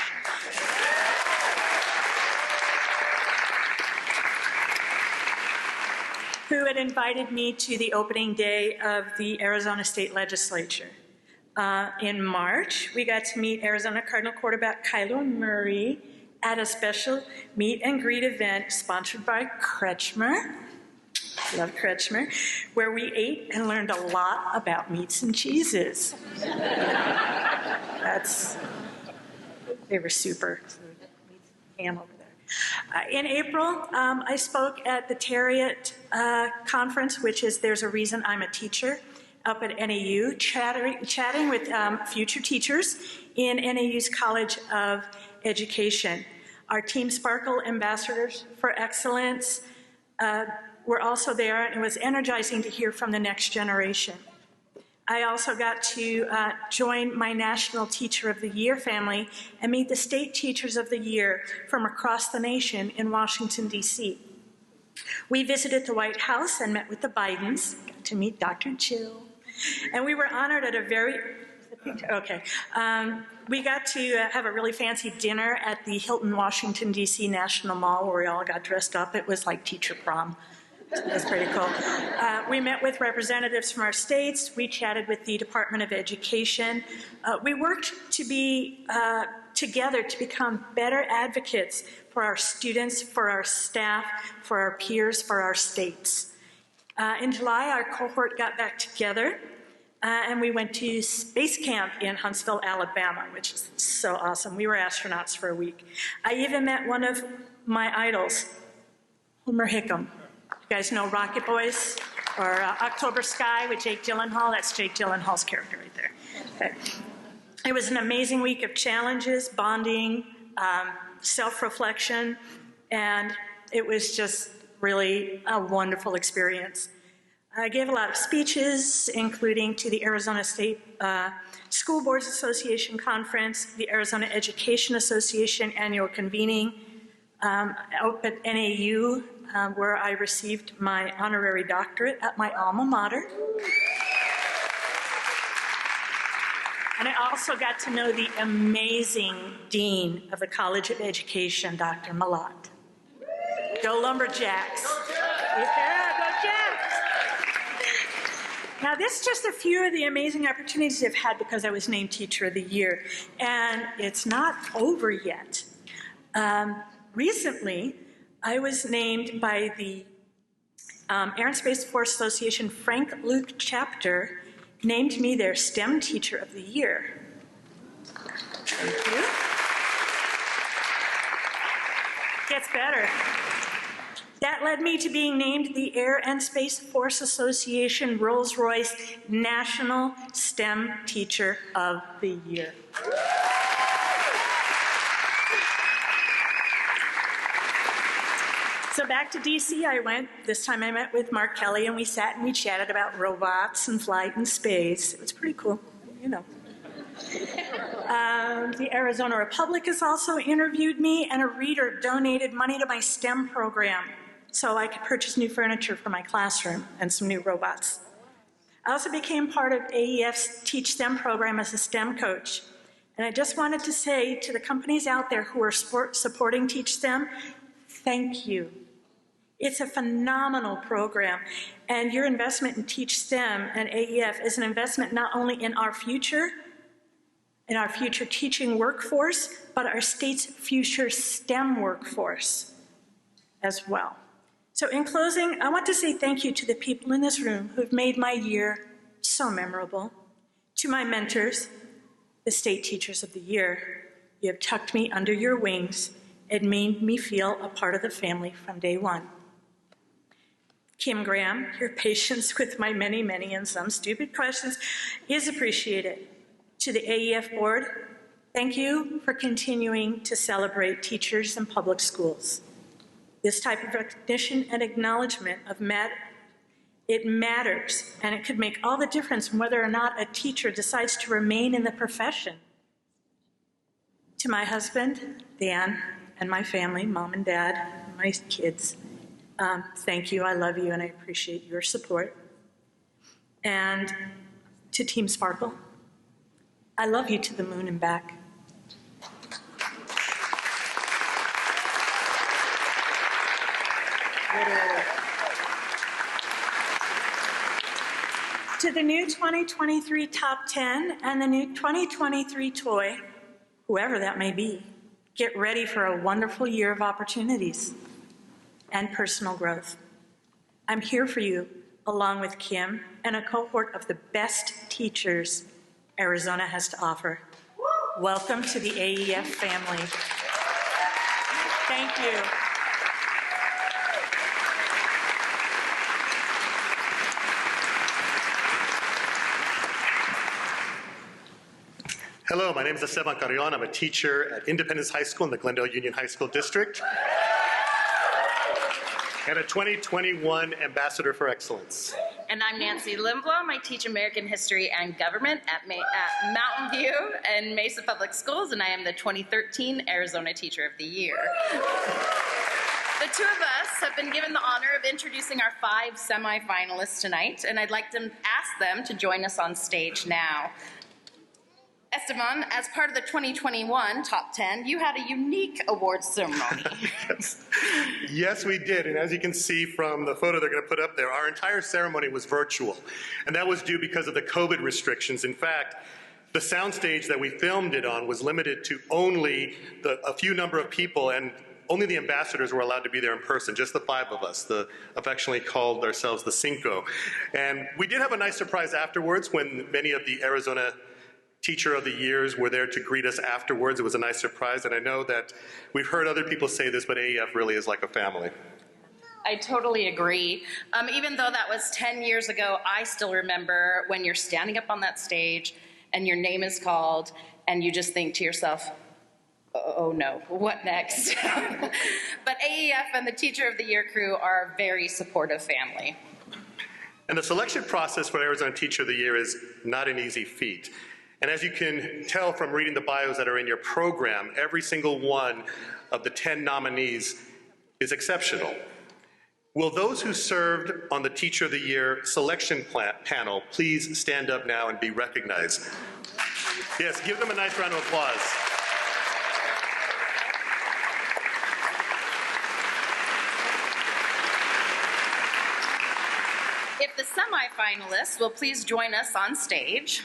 Who had invited me to the opening day of the Arizona State Legislature. In March, we got to meet Arizona Cardinal quarterback Kyler Murray at a special meet and greet event sponsored by Kretschmer, love Kretschmer, where we ate and learned a lot about meats and cheeses. They were super. So ham over there. In April, I spoke at the Tarriott conference, which is There's a Reason I'm a Teacher, up at NAU, chatting with future teachers in NAU's College of Education. Our Team Sparkle Ambassadors for Excellence were also there, and it was energizing to hear from the next generation. I also got to join my National Teacher of the Year family and meet the State Teachers of the Year from across the nation in Washington, D.C. We visited the White House and met with the Bidens, got to meet Dr. Jill, and we were honored at a very, we got to have a really fancy dinner at the Hilton, Washington, D.C. National Mall where we all got dressed up. It was like teacher prom. It was pretty cool. We met with representatives from our states. We chatted with the Department of Education. We worked to be together to become better advocates for our students, for our staff, for our peers, for our states. In July, our cohort got back together, and we went to space camp in Huntsville, Alabama, which is so awesome. We were astronauts for a week. I even met one of my idols, Homer Hickam. You guys know Rocket Boys or October Sky with Jake Gyllenhaal? That's Jake Gyllenhaal's character right there. Okay. It was an amazing week of challenges, bonding, self-reflection, and it was just really a wonderful experience. I gave a lot of speeches, including to the Arizona State School Boards Association Conference, the Arizona Education Association annual convening, up at NAU, where I received my honorary doctorate at my alma mater. And I also got to know the amazing Dean of the College of Education, Dr. Malott. Go Lumberjacks. Yeah, go Jacks. Now, this is just a few of the amazing opportunities I've had because I was named Teacher of the Year. And it's not over yet. Recently, I was named by the Air and Space Force Association Frank Luke chapter, named me their STEM Teacher of the Year. Thank you. Gets better. That led me to being named the Air and Space Force Association Rolls-Royce National STEM Teacher of the Year. So back to DC I went. This time I met with Mark Kelly, and we sat and we chatted about robots and flight and space. It was pretty cool, you know. The Arizona Republic has also interviewed me, and a reader donated money to my STEM program so I could purchase new furniture for my classroom and some new robots. I also became part of AEF's Teach STEM program as a STEM coach. And I just wanted to say to the companies out there who are supporting Teach STEM, thank you. It's a phenomenal program, and your investment in Teach STEM and AEF is an investment not only in our future teaching workforce, but our state's future STEM workforce as well. So in closing, I want to say thank you to the people in this room who've made my year so memorable. To my mentors, the State Teachers of the Year, you have tucked me under your wings and made me feel a part of the family from day one. Kim Graham, your patience with my many, many and some stupid questions is appreciated. To the AEF board, thank you for continuing to celebrate teachers in public schools. This type of recognition and acknowledgement of it matters, and it could make all the difference in whether or not a teacher decides to remain in the profession. To my husband, Dan, and my family, mom and dad, and my kids, thank you, I love you, and I appreciate your support. And to Team Sparkle, I love you to the moon and back. To the new 2023 Top 10 and the new 2023 toy, whoever that may be, get ready for a wonderful year of opportunities and personal growth. I'm here for you, along with Kim and a cohort of the best teachers Arizona has to offer. Welcome to the AEF family. Thank you. Hello, my name is Esteban Carrion. I'm a teacher at Independence High School in the Glendale Union High School District, and a 2021 Ambassador for Excellence. And I'm Nancy Lindblom. I teach American History and Government at Mountain View and Mesa Public Schools, and I am the 2013 Arizona Teacher of the Year. The two of us have been given the honor of introducing our 5 semifinalists tonight, and I'd like to ask them to join us on stage now. Esteban, as part of the 2021 Top 10, you had a unique awards ceremony. Yes, we did. And as you can see from the photo they're going to put up there, our entire ceremony was virtual. And that was due because of the COVID restrictions. In fact, the soundstage that we filmed it on was limited to only a few number of people, and only the ambassadors were allowed to be there in person, just the 5 of us, affectionately called ourselves the Cinco. And we did have a nice surprise afterwards when many of the Arizona Teacher of the Years were there to greet us afterwards. It was a nice surprise, and I know that we've heard other people say this, but AEF really is like a family. I totally agree. Even though that was 10 years ago, I still remember when you're standing up on that stage and your name is called and you just think to yourself, oh no, what next? But AEF and the Teacher of the Year crew are a very supportive family. And the selection process for Arizona Teacher of the Year is not an easy feat. And as you can tell from reading the bios that are in your program, every single one of the 10 nominees is exceptional. Will those who served on the Teacher of the Year selection panel please stand up now and be recognized? Yes, give them a nice round of applause. If the semifinalists will please join us on stage.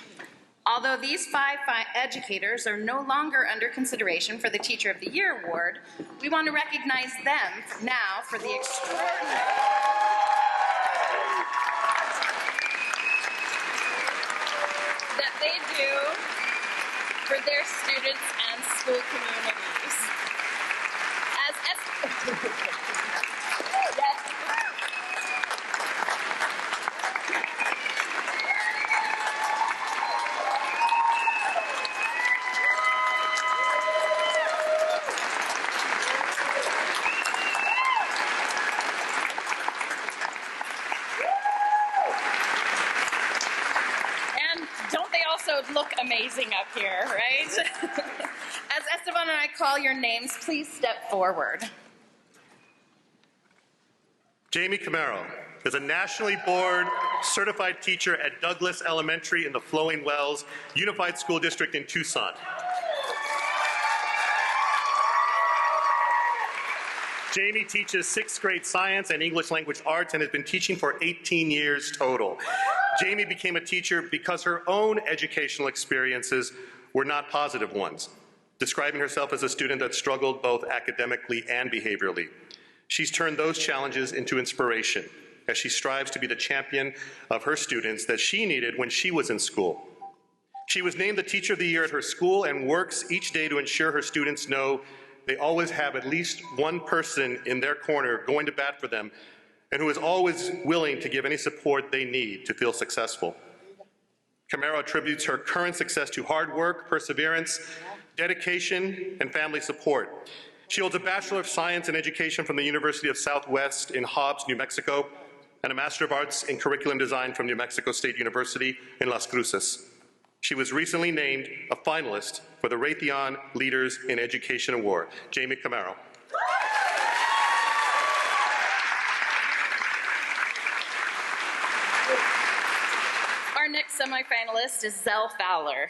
Although these 5 educators are no longer under consideration for the Teacher of the Year award, we want to recognize them now for the extraordinary that they do for their students and school communities. And don't they also look amazing up here, right? As Esteban and I call your names, please step forward. Jamie Camaro is a nationally board certified teacher at Douglas Elementary in the Flowing Wells Unified School District in Tucson. Jamie teaches 6th grade science and English language arts and has been teaching for 18 years total. Jamie became a teacher because her own educational experiences were not positive ones, describing herself as a student that struggled both academically and behaviorally. She's turned those challenges into inspiration as she strives to be the champion of her students that she needed when she was in school. She was named the Teacher of the Year at her school and works each day to ensure her students know they always have at least one person in their corner going to bat for them and who is always willing to give any support they need to feel successful. Camaro attributes her current success to hard work, perseverance, dedication, and family support. She holds a Bachelor of Science in Education from the University of Southwest in Hobbs, New Mexico, and a Master of Arts in Curriculum Design from New Mexico State University in Las Cruces. She was recently named a finalist for the Raytheon Leaders in Education Award. Jamie Camaro. Our next semifinalist is Zell Fowler.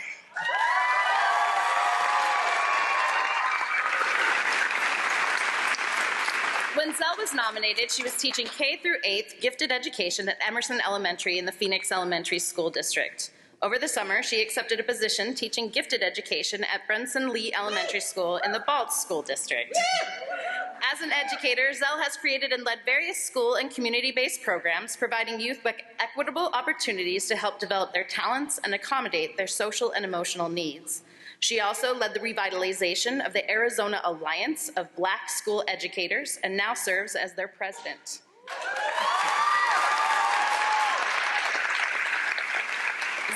When Zell was nominated, she was teaching K through 8th gifted education at Emerson Elementary in the Phoenix Elementary School District. Over the summer, she accepted a position teaching gifted education at Brunson Lee Elementary School in the Balch School District. As an educator, Zell has created and led various school and community-based programs, providing youth with equitable opportunities to help develop their talents and accommodate their social and emotional needs. She also led the revitalization of the Arizona Alliance of Black School Educators and now serves as their president.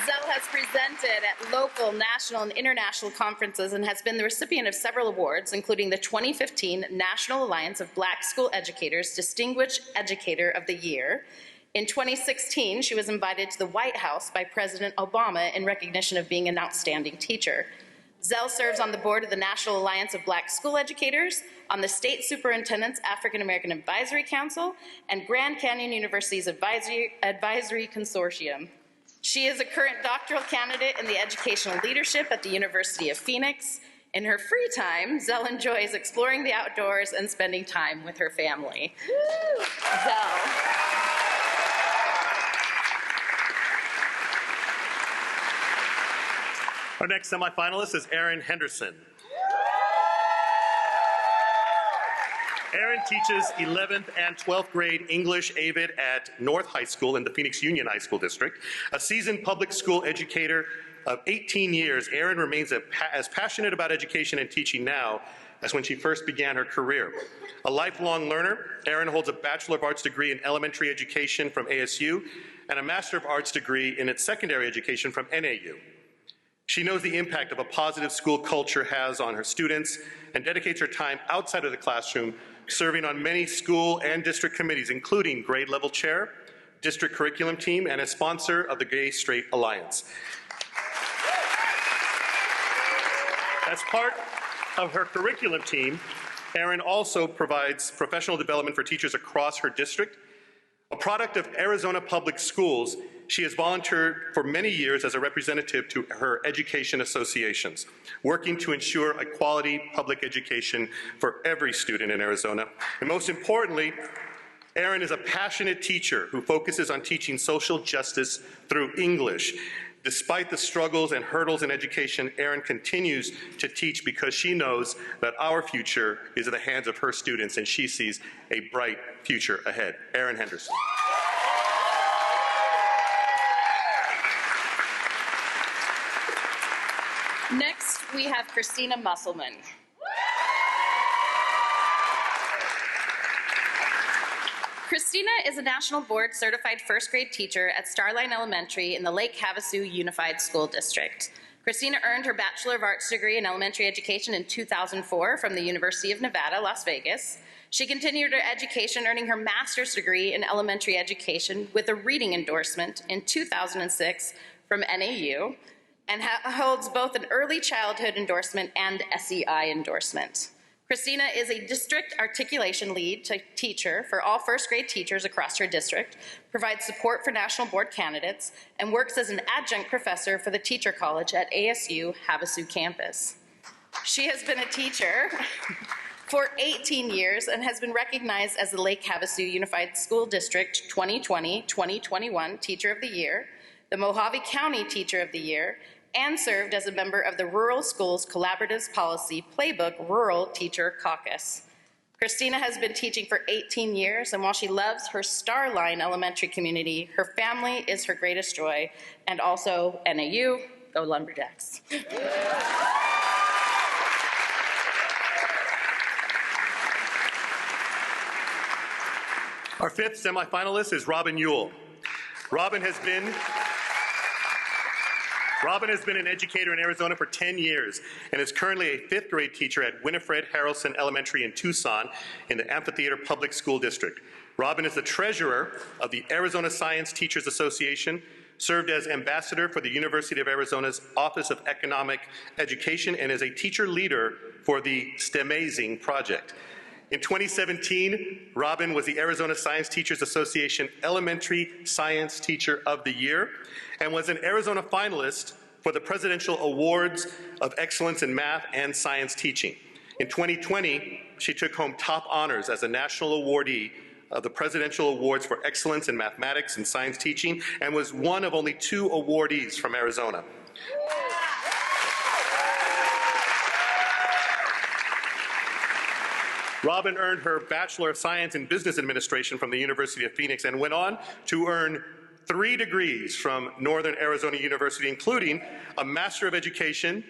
Zell has presented at local, national, and international conferences and has been the recipient of several awards, including the 2015 National Alliance of Black School Educators Distinguished Educator of the Year. In 2016, she was invited to the White House by President Obama in recognition of being an outstanding teacher. Zell serves on the board of the National Alliance of Black School Educators, on the State Superintendent's African American Advisory Council, and Grand Canyon University's Advisory Consortium. She is a current doctoral candidate in the educational leadership at the University of Phoenix. In her free time, Zell enjoys exploring the outdoors and spending time with her family. Woo! Zell. Our next semifinalist is Erin Henderson. Erin teaches 11th and 12th grade English AVID at North High School in the Phoenix Union High School District. A seasoned public school educator of 18 years, Erin remains as passionate about education and teaching now as when she first began her career. A lifelong learner, Erin holds a Bachelor of Arts degree in elementary education from ASU and a Master of Arts degree in its secondary education from NAU. She knows the impact of a positive school culture has on her students and dedicates her time outside of the classroom, serving on many school and district committees, including grade level chair, district curriculum team, and a sponsor of the Gay Straight Alliance. As part of her curriculum team, Erin also provides professional development for teachers across her district. A product of Arizona Public Schools, she has volunteered for many years as a representative to her education associations, working to ensure a quality public education for every student in Arizona. And most importantly, Erin is a passionate teacher who focuses on teaching social justice through English. Despite the struggles and hurdles in education, Erin continues to teach because she knows that our future is in the hands of her students and she sees a bright future ahead. Erin Henderson. Next, we have Christina Musselman. Christina is a National Board Certified First Grade Teacher at Starline Elementary in the Lake Havasu Unified School District. Christina earned her Bachelor of Arts degree in elementary education in 2004 from the University of Nevada, Las Vegas. She continued her education, earning her master's degree in elementary education with a reading endorsement in 2006 from NAU, and holds both an early childhood endorsement and SEI endorsement. Christina is a district articulation lead teacher for all first grade teachers across her district, provides support for national board candidates, and works as an adjunct professor for the Teacher College at ASU Havasu campus. She has been a teacher for 18 years and has been recognized as the Lake Havasu Unified School District 2020-2021 Teacher of the Year, the Mojave County Teacher of the Year, and served as a member of the Rural Schools Collaboratives Policy Playbook Rural Teacher Caucus. Christina has been teaching for 18 years, and while she loves her Starline elementary community, her family is her greatest joy, and also NAU, go Lumberjacks. Our fifth semifinalist is Robin Ewell. Robin has been an educator in Arizona for 10 years and is currently a fifth grade teacher at Winifred Harrelson Elementary in Tucson in the Amphitheater Public School District. Robin is the treasurer of the Arizona Science Teachers Association, served as ambassador for the University of Arizona's Office of Economic Education, and is a teacher leader for the STEMazing project. In 2017, Robin was the Arizona Science Teachers Association Elementary Science Teacher of the Year and was an Arizona finalist for the Presidential Awards of Excellence in Math and Science Teaching. In 2020, she took home top honors as a national awardee of the Presidential Awards for Excellence in Mathematics and Science Teaching and was one of only 2 awardees from Arizona. Robin earned her Bachelor of Science in Business Administration from the University of Phoenix and went on to earn 3 degrees from Northern Arizona University, including a Master of Education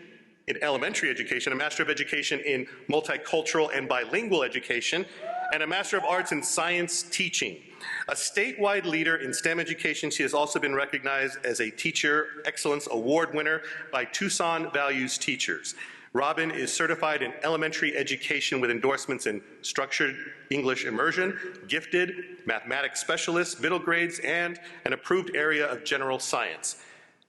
in Elementary Education, a Master of Education in Multicultural and Bilingual Education, and a Master of Arts in Science Teaching. A statewide leader in STEM education, she has also been recognized as a Teacher Excellence Award winner by Tucson Values Teachers. Robin is certified in elementary education with endorsements in structured English immersion, gifted, mathematics specialist, middle grades, and an approved area of general science.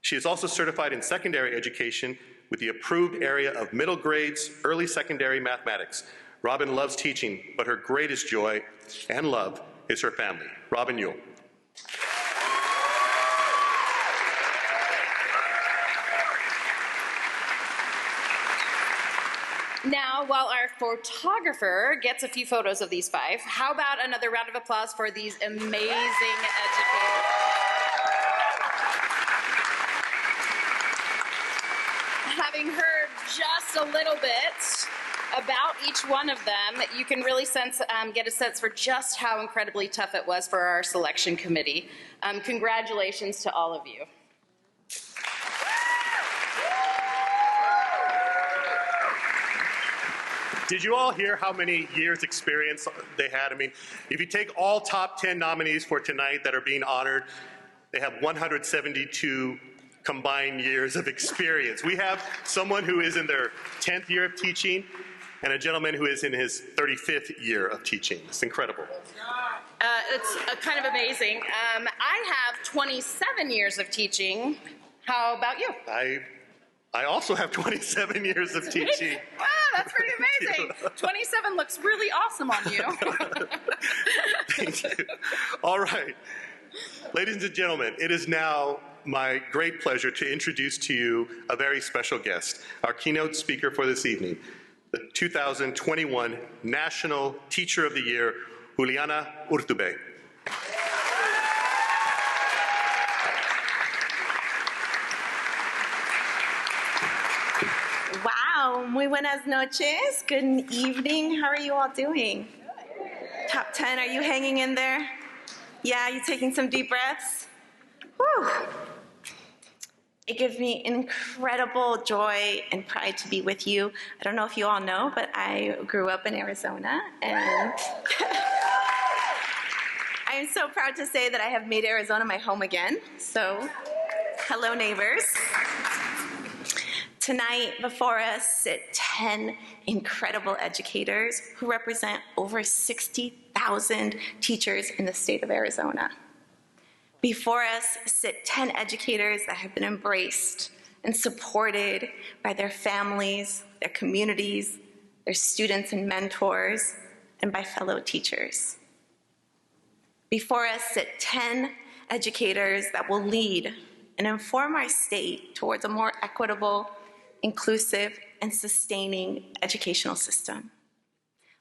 She is also certified in secondary education with the approved area of middle grades, early secondary mathematics. Robin loves teaching, but her greatest joy and love is her family. Robin Ewell. Now, while our photographer gets a few photos of these 5, how about another round of applause for these amazing educators? Having heard just a little bit about each one of them, you can really get a sense for just how incredibly tough it was for our selection committee. Congratulations to all of you. Did you all hear how many years experience they had? I mean, if you take all top 10 nominees for tonight that are being honored, they have 172 combined years of experience. We have someone who is in their 10th year of teaching and a gentleman who is in his 35th year of teaching. It's incredible. It's kind of amazing. I have 27 years of teaching. How about you? I also have 27 years of teaching. Wow, that's pretty amazing. 27 looks really awesome on you. Thank you. All right. Ladies and gentlemen, it is now my great pleasure to introduce to you a very special guest, our keynote speaker for this evening, the 2021 National Teacher of the Year, Juliana Urtubey. Wow, muy buenas noches. Good evening. How are you all doing? Top 10, are you hanging in there? Yeah, you taking some deep breaths? Whew. It gives me incredible joy and pride to be with you. I don't know if you all know, but I grew up in Arizona, and I am so proud to say that I have made Arizona my home again. So, hello, neighbors. Tonight, before us sit 10 incredible educators who represent over 60,000 teachers in the state of Arizona. Before us sit 10 educators that have been embraced and supported by their families, their communities, their students and mentors, and by fellow teachers. Before us sit 10 educators that will lead and inform our state towards a more equitable, inclusive, and sustaining educational system.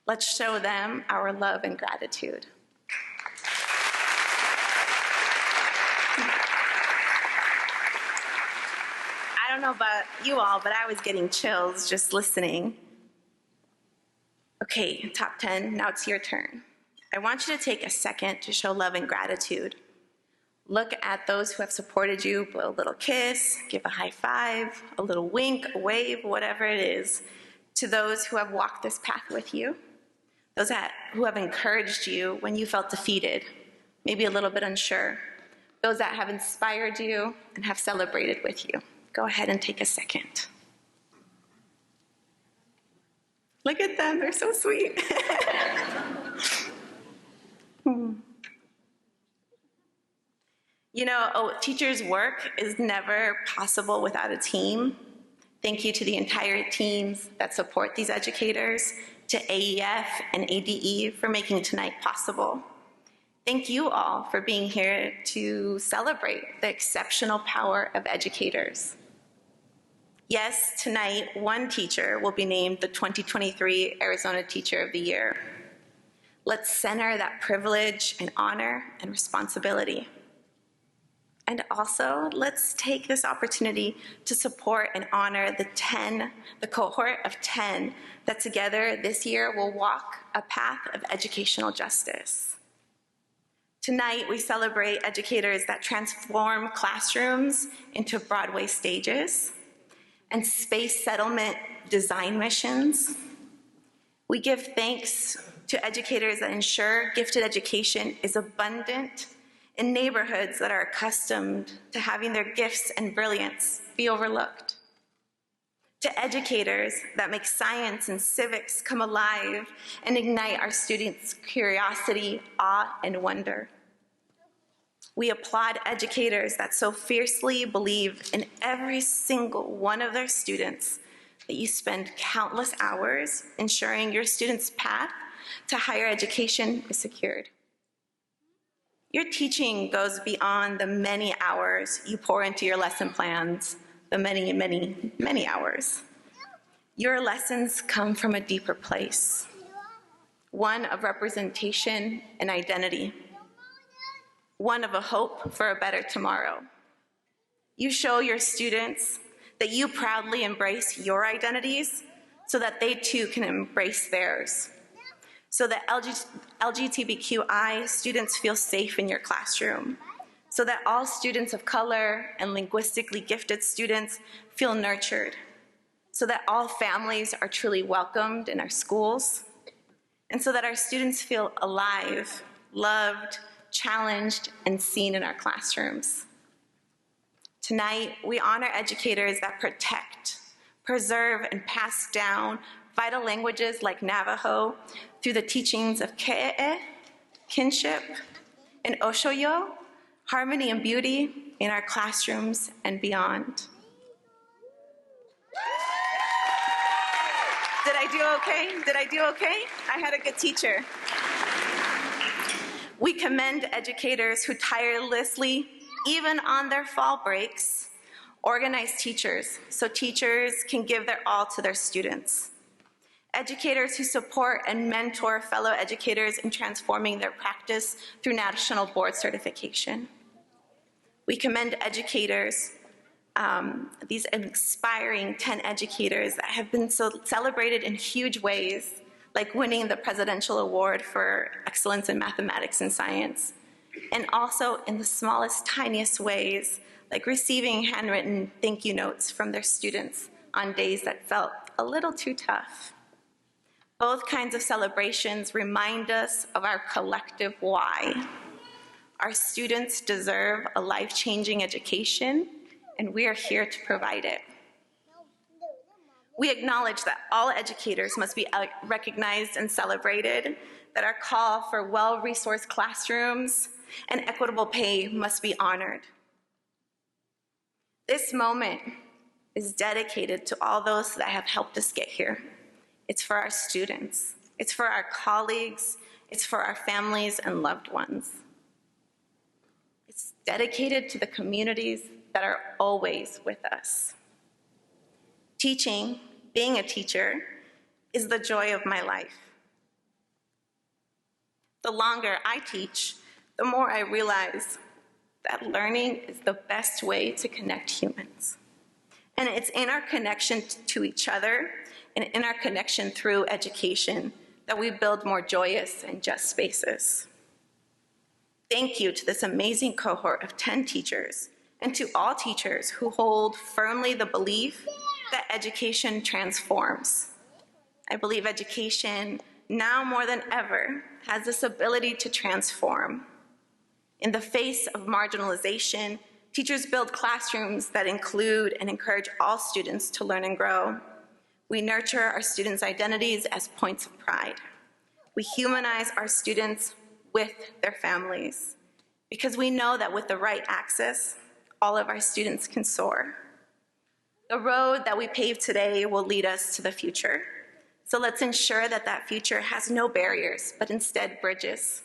Let's show them our love and gratitude. I don't know about you all, but I was getting chills just listening. Okay, top 10, now it's your turn. I want you to take a second to show love and gratitude. Look at those who have supported you, blow a little kiss, give a high five, a little wink, a wave, whatever it is, to those who have walked this path with you, those who have encouraged you when you felt defeated, maybe a little bit unsure, those that have inspired you and have celebrated with you. Go ahead and take a second. Look at them, they're so sweet. You know, a teacher's work is never possible without a team. Thank you to the entire teams that support these educators, to AEF and ADE for making tonight possible. Thank you all for being here to celebrate the exceptional power of educators. Yes, tonight, one teacher will be named the 2023 Arizona Teacher of the Year. Let's center that privilege and honor and responsibility. And also, let's take this opportunity to support and honor the cohort of 10 that together this year will walk a path of educational justice. Tonight, we celebrate educators that transform classrooms into Broadway stages and space settlement design missions. We give thanks to educators that ensure gifted education is abundant in neighborhoods that are accustomed to having their gifts and brilliance be overlooked. To educators that make science and civics come alive and ignite our students' curiosity, awe, and wonder. We applaud educators that so fiercely believe in every single one of their students that you spend countless hours ensuring your students' path to higher education is secured. Your teaching goes beyond the many hours you pour into your lesson plans, the many, many, many hours. Your lessons come from a deeper place, one of representation and identity, one of a hope for a better tomorrow. You show your students that you proudly embrace your identities so that they too can embrace theirs, so that LGBTQI students feel safe in your classroom, so that all students of color and linguistically gifted students feel nurtured, so that all families are truly welcomed in our schools, and so that our students feel alive, loved, challenged, and seen in our classrooms. Tonight, we honor educators that protect, preserve, and pass down vital languages like Navajo through the teachings of Ke'e, kinship, and Oshoyo, harmony and beauty in our classrooms and beyond. Did I do okay? Did I do okay? I had a good teacher. We commend educators who tirelessly, even on their fall breaks, organize teachers so teachers can give their all to their students. Educators who support and mentor fellow educators in transforming their practice through national board certification. We commend educators, these inspiring 10 educators that have been so celebrated in huge ways, like winning the Presidential Award for Excellence in Mathematics and Science, and also in the smallest, tiniest ways, like receiving handwritten thank you notes from their students on days that felt a little too tough. Both kinds of celebrations remind us of our collective why. Our students deserve a life-changing education, and we are here to provide it. We acknowledge that all educators must be recognized and celebrated, that our call for well-resourced classrooms and equitable pay must be honored. This moment is dedicated to all those that have helped us get here. It's for our students, it's for our colleagues, it's for our families and loved ones. It's dedicated to the communities that are always with us. Teaching, being a teacher, is the joy of my life. The longer I teach, the more I realize that learning is the best way to connect humans. And it's in our connection to each other and in our connection through education that we build more joyous and just spaces. Thank you to this amazing cohort of 10 teachers and to all teachers who hold firmly the belief that education transforms. I believe education, now more than ever, has this ability to transform. In the face of marginalization, teachers build classrooms that include and encourage all students to learn and grow. We nurture our students' identities as points of pride. We humanize our students with their families, because we know that with the right access, all of our students can soar. The road that we pave today will lead us to the future. So let's ensure that that future has no barriers, but instead bridges.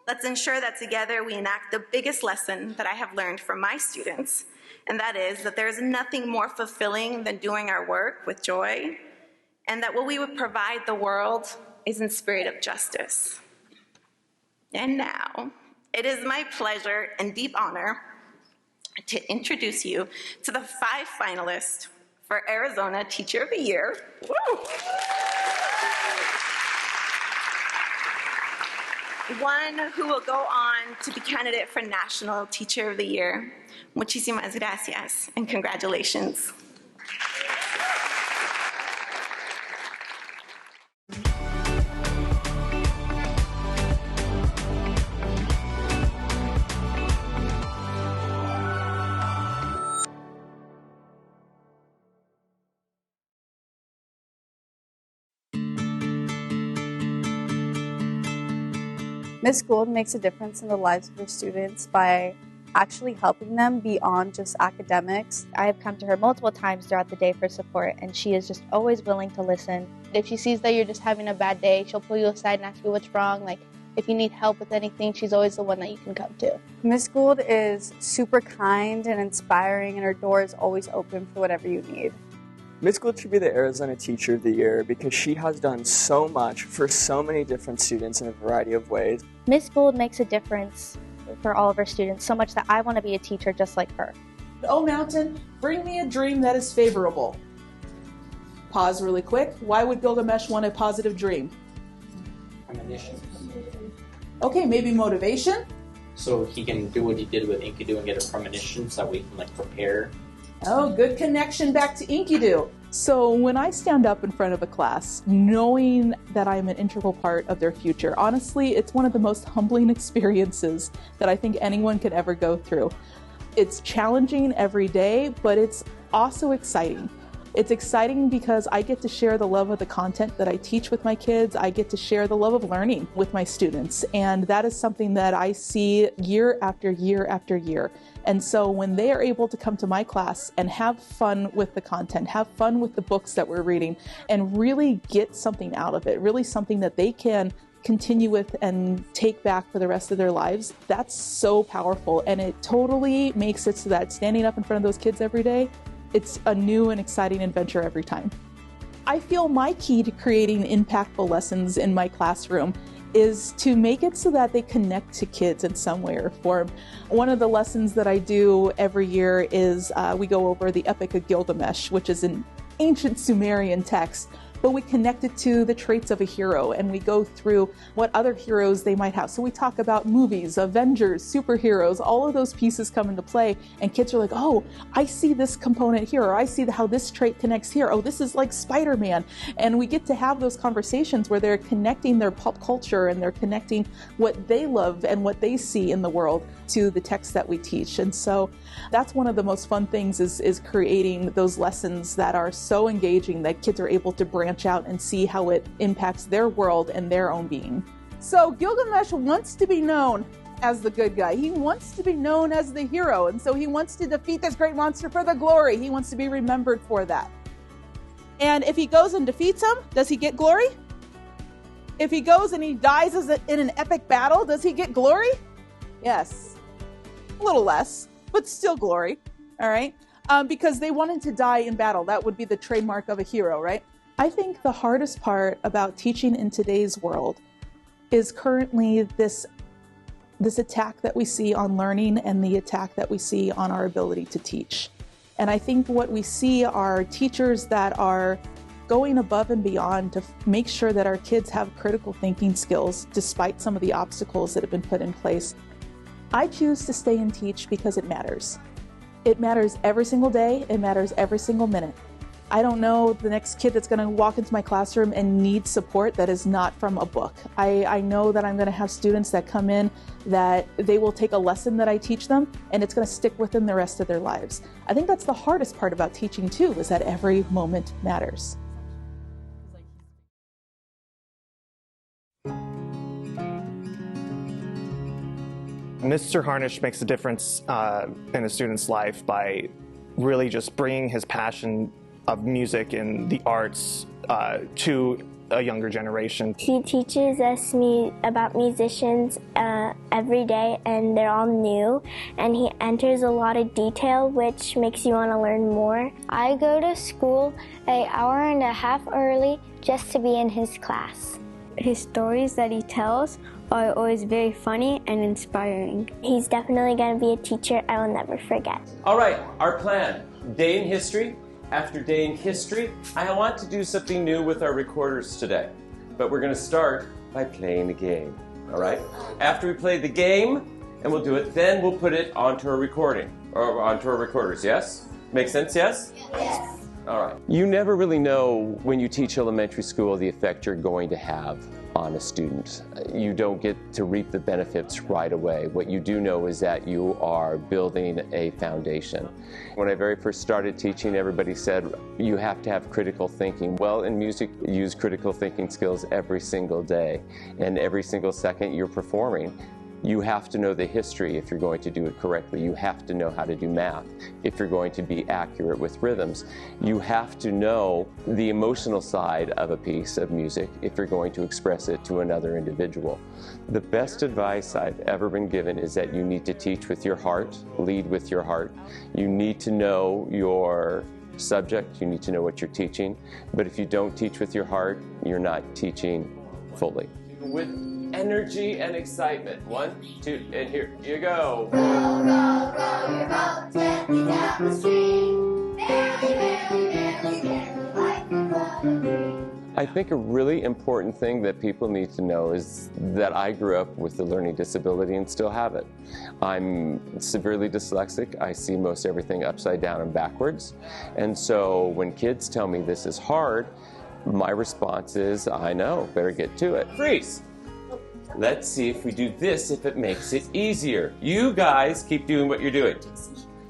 Let's ensure that together we enact the biggest lesson that I have learned from my students, and that is that there is nothing more fulfilling than doing our work with joy, and that what we would provide the world is in spirit of justice. And now, it is my pleasure and deep honor to introduce you to the 5 finalists for Arizona Teacher of the Year. Woo! One who will go on to be candidate for National Teacher of the Year. Muchísimas gracias and congratulations. Ms. Gould makes a difference in the lives of her students by actually helping them beyond just academics. I have come to her multiple times throughout the day for support, and she is just always willing to listen. If she sees that you're just having a bad day, she'll pull you aside and ask you what's wrong. Like, if you need help with anything, she's always the one that you can come to. Ms. Gould is super kind and inspiring, and her door is always open for whatever you need. Ms. Gould should be the Arizona Teacher of the Year because she has done so much for so many different students in a variety of ways. Ms. Gould makes a difference for all of her students, so much that I want to be a teacher just like her. Oh, Mountain, bring me a dream that is favorable. Pause really quick. Why would Gilgamesh want a positive dream? Premonition. Okay, maybe motivation? So he can do what he did with Enkidu and get a premonition so that we can prepare. Oh, good connection back to Enkidu. So when I stand up in front of a class, knowing that I'm an integral part of their future, honestly, it's one of the most humbling experiences that I think anyone could ever go through. It's challenging every day, but it's also exciting. It's exciting because I get to share the love of the content that I teach with my kids. I get to share the love of learning with my students. And that is something that I see year after year after year. And so when they are able to come to my class and have fun with the content, have fun with the books that we're reading, and really get something out of it, really something that they can continue with and take back for the rest of their lives, that's so powerful. And it totally makes it so that standing up in front of those kids every day, it's a new and exciting adventure every time. I feel my key to creating impactful lessons in my classroom is to make it so that they connect to kids in some way or form. One of the lessons that I do every year is we go over the Epic of Gilgamesh, which is an ancient Sumerian text, but we connect it to the traits of a hero, and we go through what other heroes they might have. So we talk about movies, Avengers, superheroes, all of those pieces come into play, and kids are like, oh, I see this component here, or I see how this trait connects here. Oh, this is like Spider-Man. And we get to have those conversations where they're connecting their pop culture and they're connecting what they love and what they see in the world to the text that we teach. And so that's one of the most fun things is creating those lessons that are so engaging that kids are able to branch out and see how it impacts their world and their own being. So Gilgamesh wants to be known as the good guy. He wants to be known as the hero. And so he wants to defeat this great monster for the glory. He wants to be remembered for that. And if he goes and defeats him, does he get glory? If he goes and he dies in an epic battle, does he get glory? Yes. A little less, but still glory. All right? Because they wanted to die in battle. That would be the trademark of a hero, right? I think the hardest part about teaching in today's world is currently this attack that we see on learning and the attack that we see on our ability to teach. And I think what we see are teachers that are going above and beyond to make sure that our kids have critical thinking skills despite some of the obstacles that have been put in place. I choose to stay and teach because it matters. It matters every single day. It matters every single minute. I don't know the next kid that's going to walk into my classroom and need support that is not from a book. I know that I'm going to have students that come in that they will take a lesson that I teach them and it's going to stick with them the rest of their lives. I think that's the hardest part about teaching too, is that every moment matters. Mr. Harnish makes a difference in a student's life by really just bringing his passion of music and the arts to a younger generation. He teaches us about musicians every day, and they're all new, and he enters a lot of detail, which makes you want to learn more. I go to school an hour and a half early just to be in his class. His stories that he tells are always very funny and inspiring. He's definitely going to be a teacher I will never forget. All right, our plan. Day in history. After day in history, I want to do something new with our recorders today. But we're going to start by playing a game. All right? After we play the game, and we'll do it, then we'll put it onto our recording, or onto our recorders, yes? Make sense, yes? Yes. All right. You never really know when you teach elementary school the effect you're going to have on a student. You don't get to reap the benefits right away. What you do know is that you are building a foundation. When I very first started teaching, everybody said, you have to have critical thinking. Well, in music, you use critical thinking skills every single day. And every single second you're performing, you have to know the history if you're going to do it correctly. You have to know how to do math if you're going to be accurate with rhythms. You have to know the emotional side of a piece of music if you're going to express it to another individual. The best advice I've ever been given is that you need to teach with your heart, lead with your heart. You need to know your subject, you need to know what you're teaching, but if you don't teach with your heart, you're not teaching fully. With energy and excitement. 1, 2, and here you go. Row, row, row your boat gently down the stream. Merrily, merrily, merrily, merrily, like a flood. I think a really important thing that people need to know is that I grew up with a learning disability and still have it. I'm severely dyslexic. I see most everything upside down and backwards. And so when kids tell me this is hard, my response is, I know, better get to it. Freeze! Let's see if we do this, if it makes it easier. You guys keep doing what you're doing.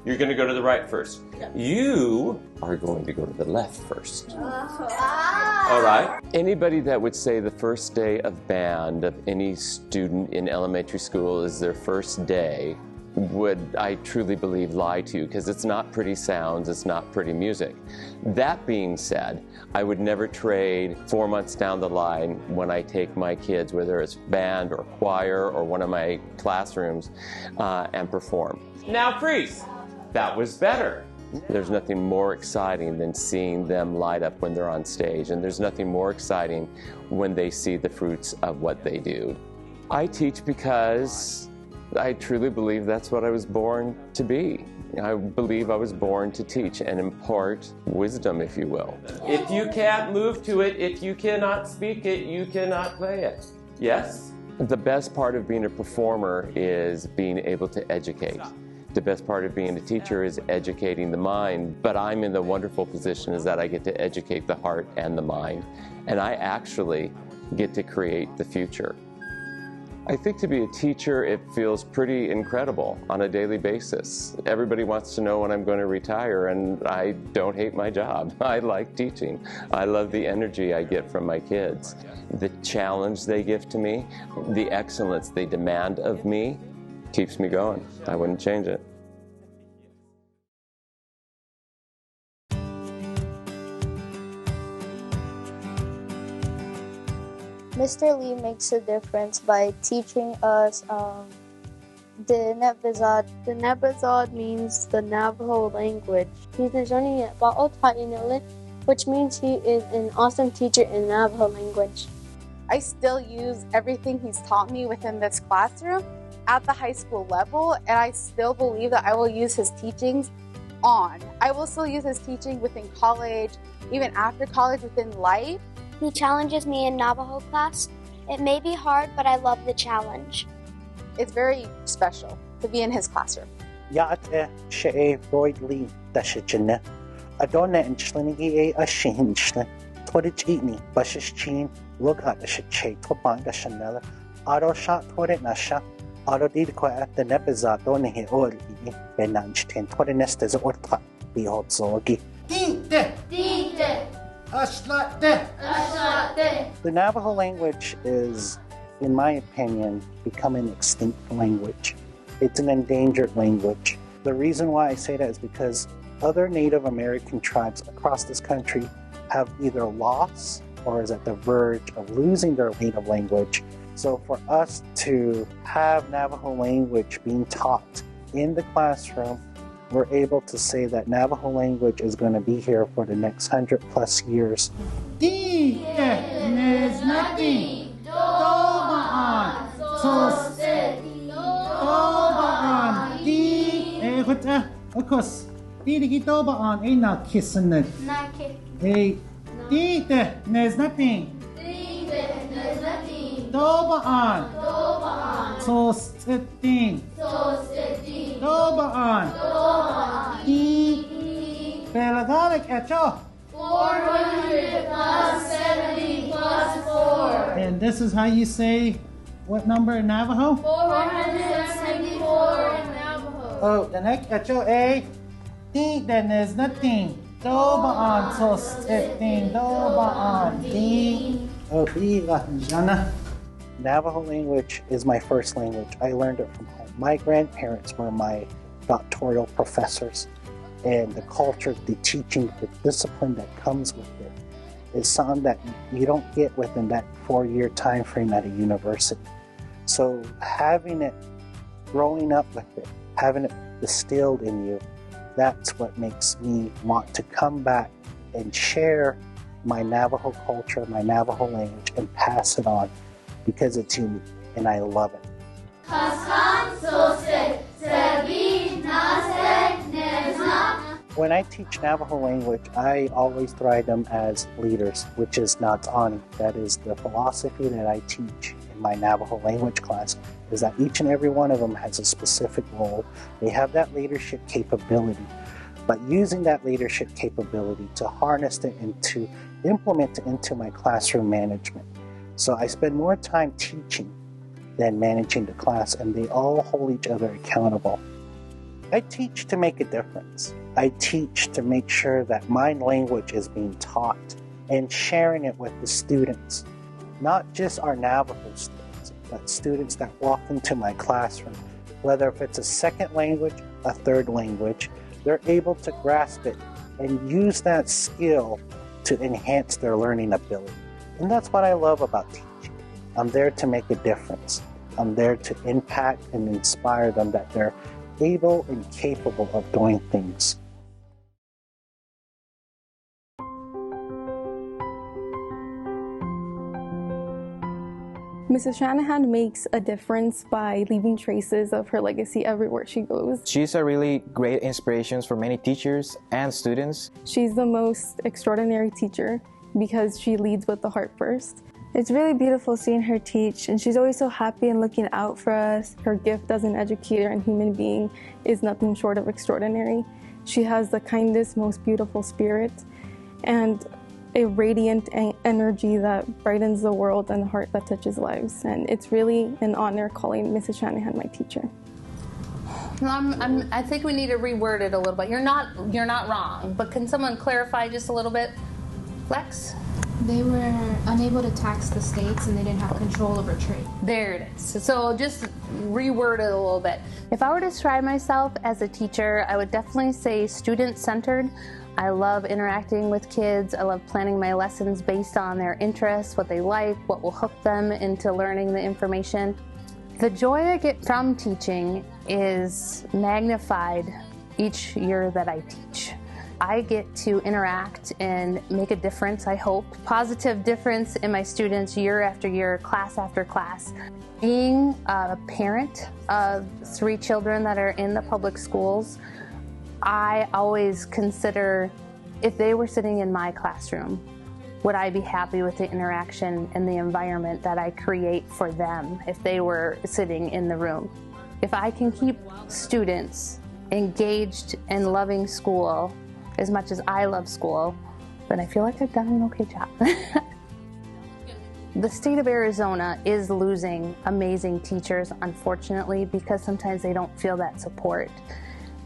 You're going to go to the right first. You are going to go to the left first. All right? Anybody that would say the first day of band of any student in elementary school is their first day would, I truly believe, lie to you, because it's not pretty sounds, it's not pretty music. That being said, I would never trade 4 months down the line when I take my kids, whether it's band or choir or one of my classrooms, and perform. Now freeze! That was better. There's nothing more exciting than seeing them light up when they're on stage, and there's nothing more exciting when they see the fruits of what they do. I teach because I truly believe that's what I was born to be. I believe I was born to teach and impart wisdom, if you will. If you can't move to it, if you cannot speak it, you cannot play it. Yes? The best part of being a performer is being able to educate. The best part of being a teacher is educating the mind, but I'm in the wonderful position is that I get to educate the heart and the mind, and I actually get to create the future. I think to be a teacher, it feels pretty incredible on a daily basis. Everybody wants to know when I'm going to retire, and I don't hate my job. I like teaching. I love the energy I get from my kids. The challenge they give to me, the excellence they demand of me, keeps me going. I wouldn't change it. Mr. Lee makes a difference by teaching us the Nebazad. The Nebazad means the Navajo language. He's learning which means he is an awesome teacher in Navajo language. I still use everything he's taught me within this classroom at the high school level, and I still believe that I will use his teachings on. I will still use his teaching within college, even after college, within life. He challenges me in Navajo class. It may be hard, but I love the challenge. It's very special to be in his classroom. Ya'ate she'e Freud Lee dashijine. Adona and Schlinigi a shin shlin. Torich eatni, bushish chin, look at the shiche, topanga shanella. Auto shot toward it nasha. Auto did quite at the Nebazad don't he or benanch ten toward the nest as orta. Behold zogi. The Navajo language is, in my opinion, becoming an extinct language. It's an endangered language. The reason why I say that is because other Native American tribes across this country have either lost or is at the verge of losing their native language. So for us to have Navajo language being taught in the classroom, we're able to say that Navajo language is going to be here for the next 100+ years. Pelagonic echo. 400 plus 70 plus 4. And this is how you say what number in Navajo? 474 in Navajo. Oh, the next echo A. Then there's nothing. Dobaan so sitting. Dobaan D. Oh, Jana. Navajo language is my first language. I learned it from home. My grandparents were my doctoral professors, and the culture, the teaching, the discipline that comes with it is something that you don't get within that 4-year time frame at a university. So having it, growing up with it, having it distilled in you, that's what makes me want to come back and share my Navajo culture, my Navajo language, and pass it on because it's unique and I love it. When I teach Navajo language, I always try them as leaders, which is Natani. That is the philosophy that I teach in my Navajo language class, is that each and every one of them has a specific role. They have that leadership capability, but using that leadership capability to harness it and to implement it into my classroom management. So I spend more time teaching than managing the class, and they all hold each other accountable. I teach to make a difference. I teach to make sure that my language is being taught and sharing it with the students, not just our Navajo students, but students that walk into my classroom. Whether if it's a second language, a third language, they're able to grasp it and use that skill to enhance their learning ability. And that's what I love about teaching. I'm there to make a difference. I'm there to impact and inspire them that they're able and capable of doing things. Mrs. Shanahan makes a difference by leaving traces of her legacy everywhere she goes. She's a really great inspiration for many teachers and students. She's the most extraordinary teacher because she leads with the heart first. It's really beautiful seeing her teach, and she's always so happy and looking out for us. Her gift as an educator and human being is nothing short of extraordinary. She has the kindest, most beautiful spirit and a radiant energy that brightens the world and a heart that touches lives. And it's really an honor calling Mrs. Shanahan my teacher. I think we need to reword it a little bit. You're not wrong, but can someone clarify just a little bit? Lex? They were unable to tax the states and they didn't have control over trade. There it is. So just reword it a little bit. If I were to describe myself as a teacher, I would definitely say student-centered. I love interacting with kids. I love planning my lessons based on their interests, what they like, what will hook them into learning the information. The joy I get from teaching is magnified each year that I teach. I get to interact and make a difference, I hope. Positive difference in my students year after year, class after class. Being a parent of 3 children that are in the public schools, I always consider if they were sitting in my classroom, would I be happy with the interaction and the environment that I create for them if they were sitting in the room? If I can keep students engaged and loving school as much as I love school, then I feel like I've done an okay job. The state of Arizona is losing amazing teachers, unfortunately, because sometimes they don't feel that support.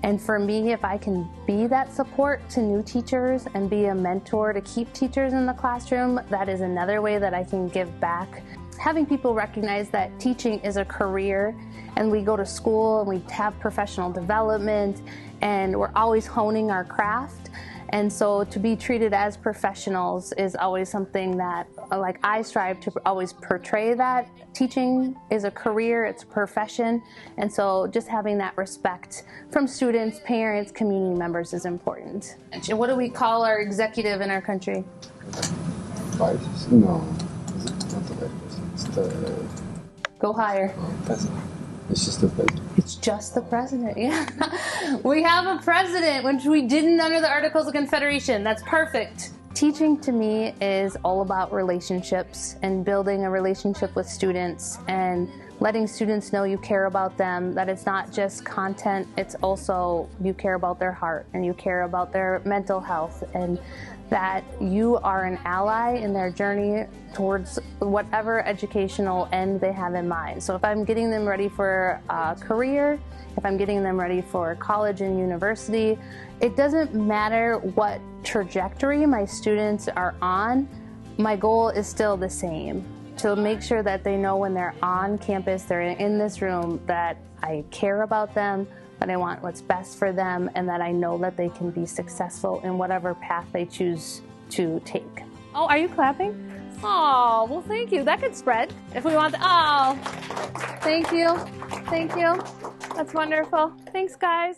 And for me, if I can be that support to new teachers and be a mentor to keep teachers in the classroom, that is another way that I can give back. Having people recognize that teaching is a career, and we go to school and we have professional development and we're always honing our craft. And so to be treated as professionals is always something that, like, I strive to always portray that. Teaching is a career, it's a profession, and so just having that respect from students, parents, community members is important. And what do we call our executive in our country? Vice? No, it's not the vice president. It's the... Go higher. President. It's just the president. It's just the president, yeah. We have a president, which we didn't under the Articles of Confederation. That's perfect. Teaching to me is all about relationships and building a relationship with students and letting students know you care about them, that it's not just content, it's also you care about their heart and you care about their mental health, and that you are an ally in their journey towards whatever educational end they have in mind. So if I'm getting them ready for a career, if I'm getting them ready for college and university, it doesn't matter what trajectory my students are on, my goal is still the same. To make sure that they know when they're on campus, they're in this room, that I care about them, that I want what's best for them, and that I know that they can be successful in whatever path they choose to take. Oh, are you clapping? Oh, well, thank you. That could spread if we want. Oh, thank you. Thank you. That's wonderful. Thanks, guys.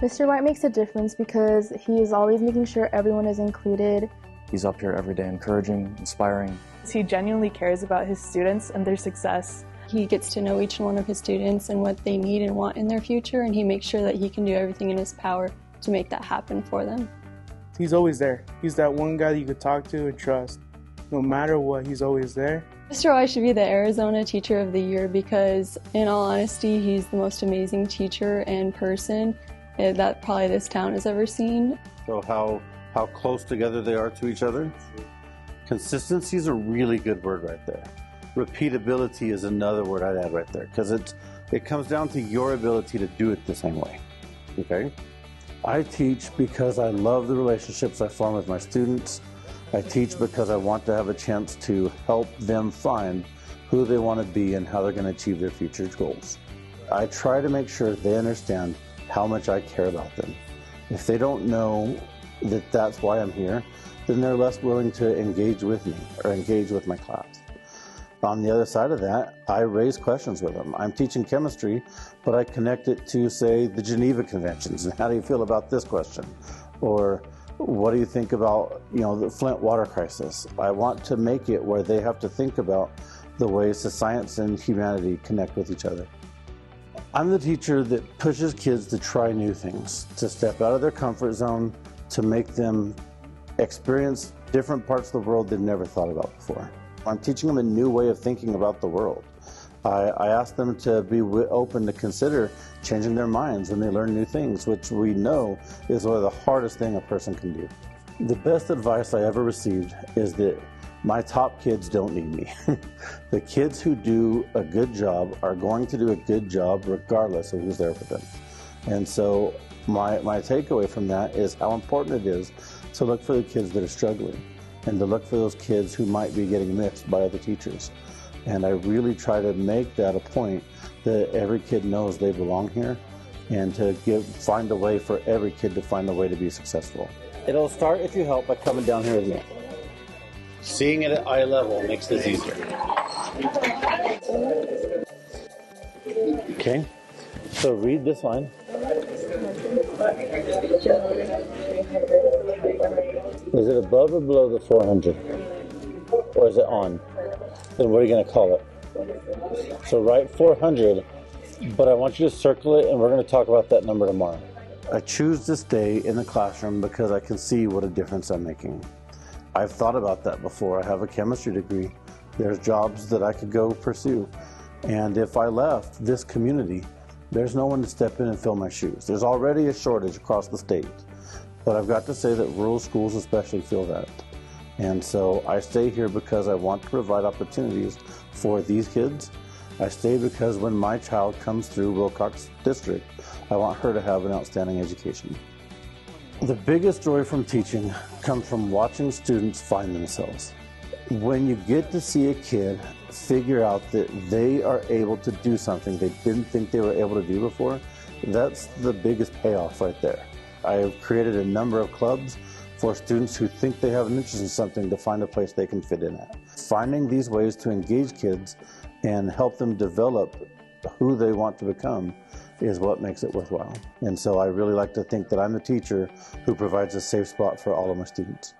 Mr. White makes a difference because he is always making sure everyone is included. He's up here every day encouraging, inspiring. He genuinely cares about his students and their success. He gets to know each one of his students and what they need and want in their future, and he makes sure that he can do everything in his power to make that happen for them. He's always there. He's that one guy that you could talk to and trust. No matter what, he's always there. Mr. White should be the Arizona Teacher of the Year because, in all honesty, he's the most amazing teacher and person that probably this town has ever seen. So how close together they are to each other. Consistency is a really good word right there. Repeatability is another word I'd add right there, because it comes down to your ability to do it the same way. Okay? I teach because I love the relationships I form with my students. I teach because I want to have a chance to help them find who they want to be and how they're going to achieve their future goals. I try to make sure they understand how much I care about them. If they don't know that that's why I'm here, then they're less willing to engage with me or engage with my class. On the other side of that, I raise questions with them. I'm teaching chemistry, but I connect it to, say, the Geneva Conventions. And how do you feel about this question? Or what do you think about, the Flint water crisis? I want to make it where they have to think about the ways that science and humanity connect with each other. I'm the teacher that pushes kids to try new things, to step out of their comfort zone, to make them experience different parts of the world they've never thought about before. I'm teaching them a new way of thinking about the world. I ask them to be open to consider changing their minds when they learn new things, which we know is one of the hardest thing a person can do. The best advice I ever received is that my top kids don't need me. The kids who do a good job are going to do a good job regardless of who's there with them. And so my takeaway from that is how important it is to look for the kids that are struggling and to look for those kids who might be getting missed by other teachers. And I really try to make that a point that every kid knows they belong here and to find a way for every kid to find a way to be successful. It'll start, if you help, by coming down here with me. Seeing it at eye level makes this easier. Okay, so read this line. Is it above or below the 400? Or is it on? Then what are you going to call it? So write 400, but I want you to circle it, and we're going to talk about that number tomorrow. I choose to stay in the classroom because I can see what a difference I'm making. I've thought about that before. I have a chemistry degree. There's jobs that I could go pursue. And if I left this community, there's no one to step in and fill my shoes. There's already a shortage across the state. But I've got to say that rural schools especially feel that. And so I stay here because I want to provide opportunities for these kids. I stay because when my child comes through Wilcox District, I want her to have an outstanding education. The biggest joy from teaching comes from watching students find themselves. When you get to see a kid figure out that they are able to do something they didn't think they were able to do before, that's the biggest payoff right there. I have created a number of clubs for students who think they have an interest in something to find a place they can fit in at. Finding these ways to engage kids and help them develop who they want to become is what makes it worthwhile. And so I really like to think that I'm the teacher who provides a safe spot for all of my students.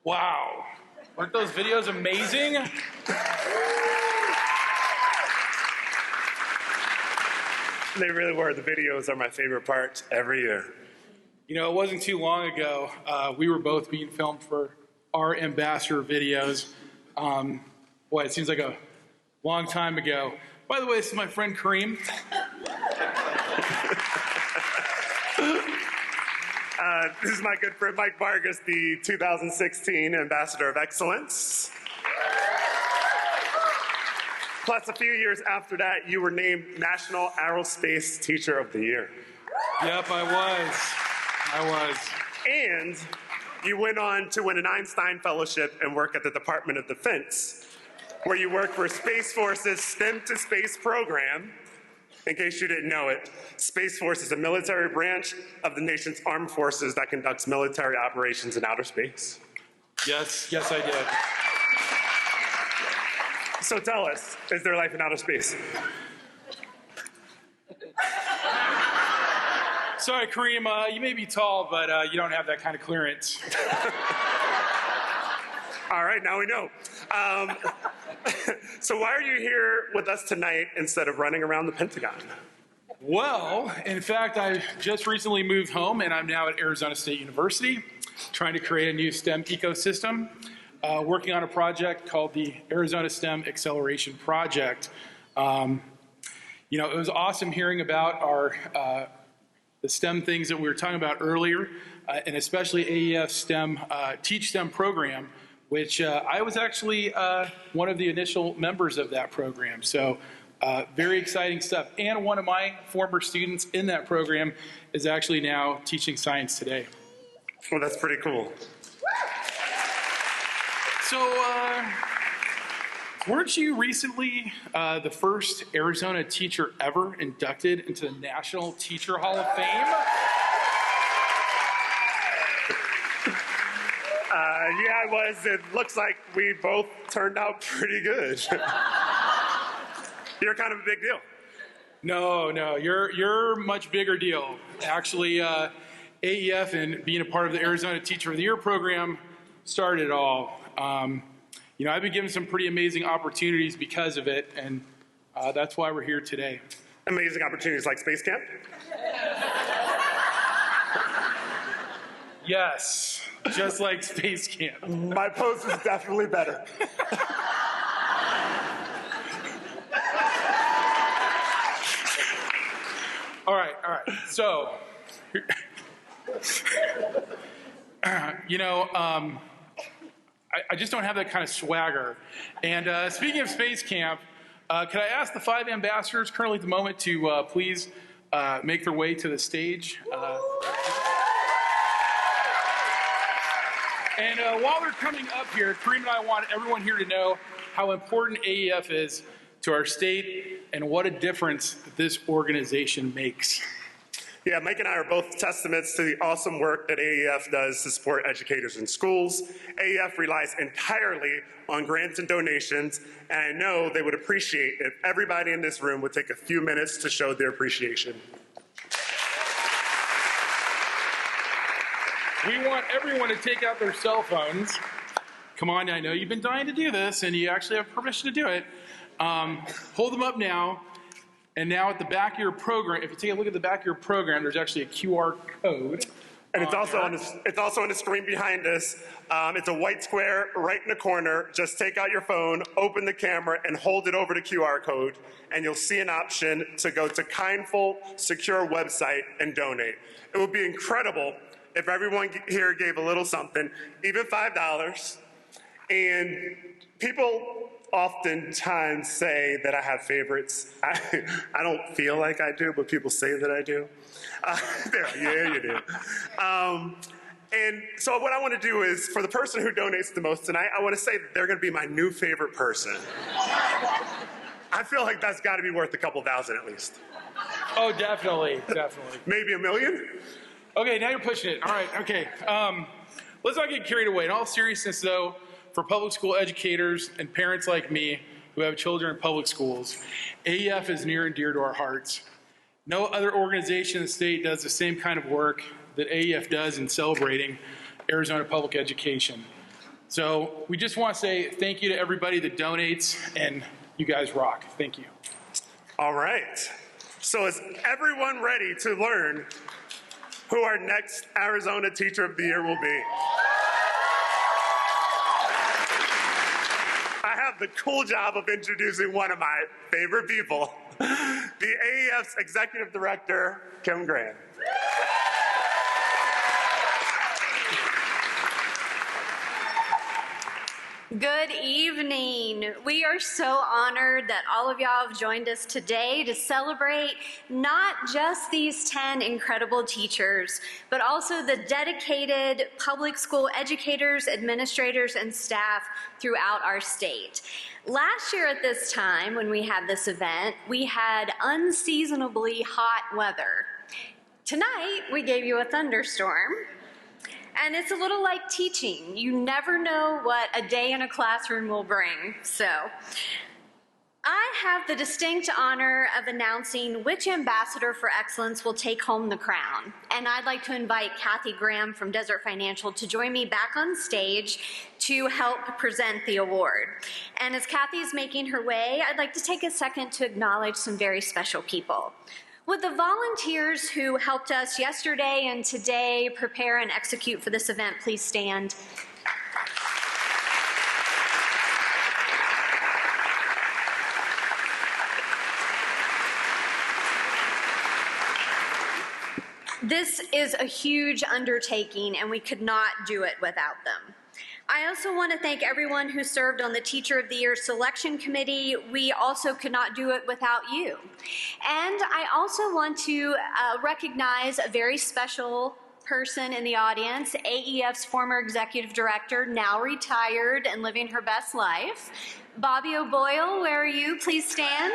Wow, weren't those videos amazing? They really were. The videos are my favorite part every year. You know, it wasn't too long ago, we were both being filmed for our ambassador videos. Boy, it seems like a long time ago. By the way, this is my friend Kareem. This is my good friend Mike Vargas, the 2016 Ambassador of Excellence. Plus, a few years after that, you were named National Aerospace Teacher of the Year. Yep, I was. And you went on to win an Einstein Fellowship and work at the Department of Defense, where you work for Space Force's STEM to Space program. In case you didn't know it, Space Force is a military branch of the nation's armed forces that conducts military operations in outer space. Yes, I did. So tell us, is there life in outer space? Sorry, Kareem, you may be tall, but you don't have that kind of clearance. All right, now we know. So why are you here with us tonight instead of running around the Pentagon? Well, in fact, I just recently moved home, and I'm now at Arizona State University, trying to create a new STEM ecosystem, working on a project called the Arizona STEM Acceleration Project. You know, it was awesome hearing about our the STEM things that we were talking about earlier, and especially AEF STEM Teach STEM program, which I was actually one of the initial members of that program. So very exciting stuff. And one of my former students in that program is actually now teaching science today. Well, that's pretty cool. So weren't you recently the first Arizona teacher ever inducted into the National Teacher Hall of Fame? Yeah, I was. It looks like we both turned out pretty good. You're kind of a big deal. No, you're a much bigger deal. Actually, AEF and being a part of the Arizona Teacher of the Year program started it all. I've been given some pretty amazing opportunities because of it, and that's why we're here today. Amazing opportunities like Space Camp? Yes, just like Space Camp. My pose was definitely better. All right. So, I just don't have that kind of swagger. And speaking of Space Camp, could I ask the 5 ambassadors currently at the moment to please make their way to the stage? And while they're coming up here, Kareem and I want everyone here to know how important AEF is to our state and what a difference this organization makes. Yeah, Mike and I are both testaments to the awesome work that AEF does to support educators in schools. AEF relies entirely on grants and donations, and I know they would appreciate if everybody in this room would take a few minutes to show their appreciation. We want everyone to take out their cell phones. Come on, I know you've been dying to do this, and you actually have permission to do it. Hold them up now. And now at the back of your program, if you take a look at the back of your program, there's actually a QR code. And it's also on the screen behind us. It's a white square right in the corner. Just take out your phone, open the camera, and hold it over the QR code, and you'll see an option to go to Kindful Secure website and donate. It would be incredible if everyone here gave a little something, even $5. And people oftentimes say that I have favorites. I don't feel like I do, but people say that I do. Yeah, you do. And so what I want to do is, for the person who donates the most tonight, I want to say that they're going to be my new favorite person. I feel like that's got to be worth a couple thousand at least. Oh, definitely. Maybe $1 million? Okay, now you're pushing it. All right, okay. Let's not get carried away. In all seriousness, though, for public school educators and parents like me who have children in public schools, AEF is near and dear to our hearts. No other organization in the state does the same kind of work that AEF does in celebrating Arizona public education. So we just want to say thank you to everybody that donates, and you guys rock. Thank you. All right. So is everyone ready to learn who our next Arizona Teacher of the Year will be? I have the cool job of introducing one of my favorite people, the AEF's Executive Director, Kim Graham. Good evening. We are so honored that all of y'all have joined us today to celebrate not just these 10 incredible teachers, but also the dedicated public school educators, administrators, and staff throughout our state. Last year at this time, when we had this event, we had unseasonably hot weather. Tonight, we gave you a thunderstorm. And it's a little like teaching. You never know what a day in a classroom will bring. So I have the distinct honor of announcing which ambassador for excellence will take home the crown. And I'd like to invite Kathy Graham from Desert Financial to join me back on stage to help present the award. And as Kathy is making her way, I'd like to take a second to acknowledge some very special people. Would the volunteers who helped us yesterday and today prepare and execute for this event please stand? This is a huge undertaking, and we could not do it without them. I also want to thank everyone who served on the Teacher of the Year Selection Committee. We also could not do it without you. And I also want to recognize a very special person in the audience, AEF's former executive director, now retired and living her best life. Bobby O'Boyle, where are you? Please stand.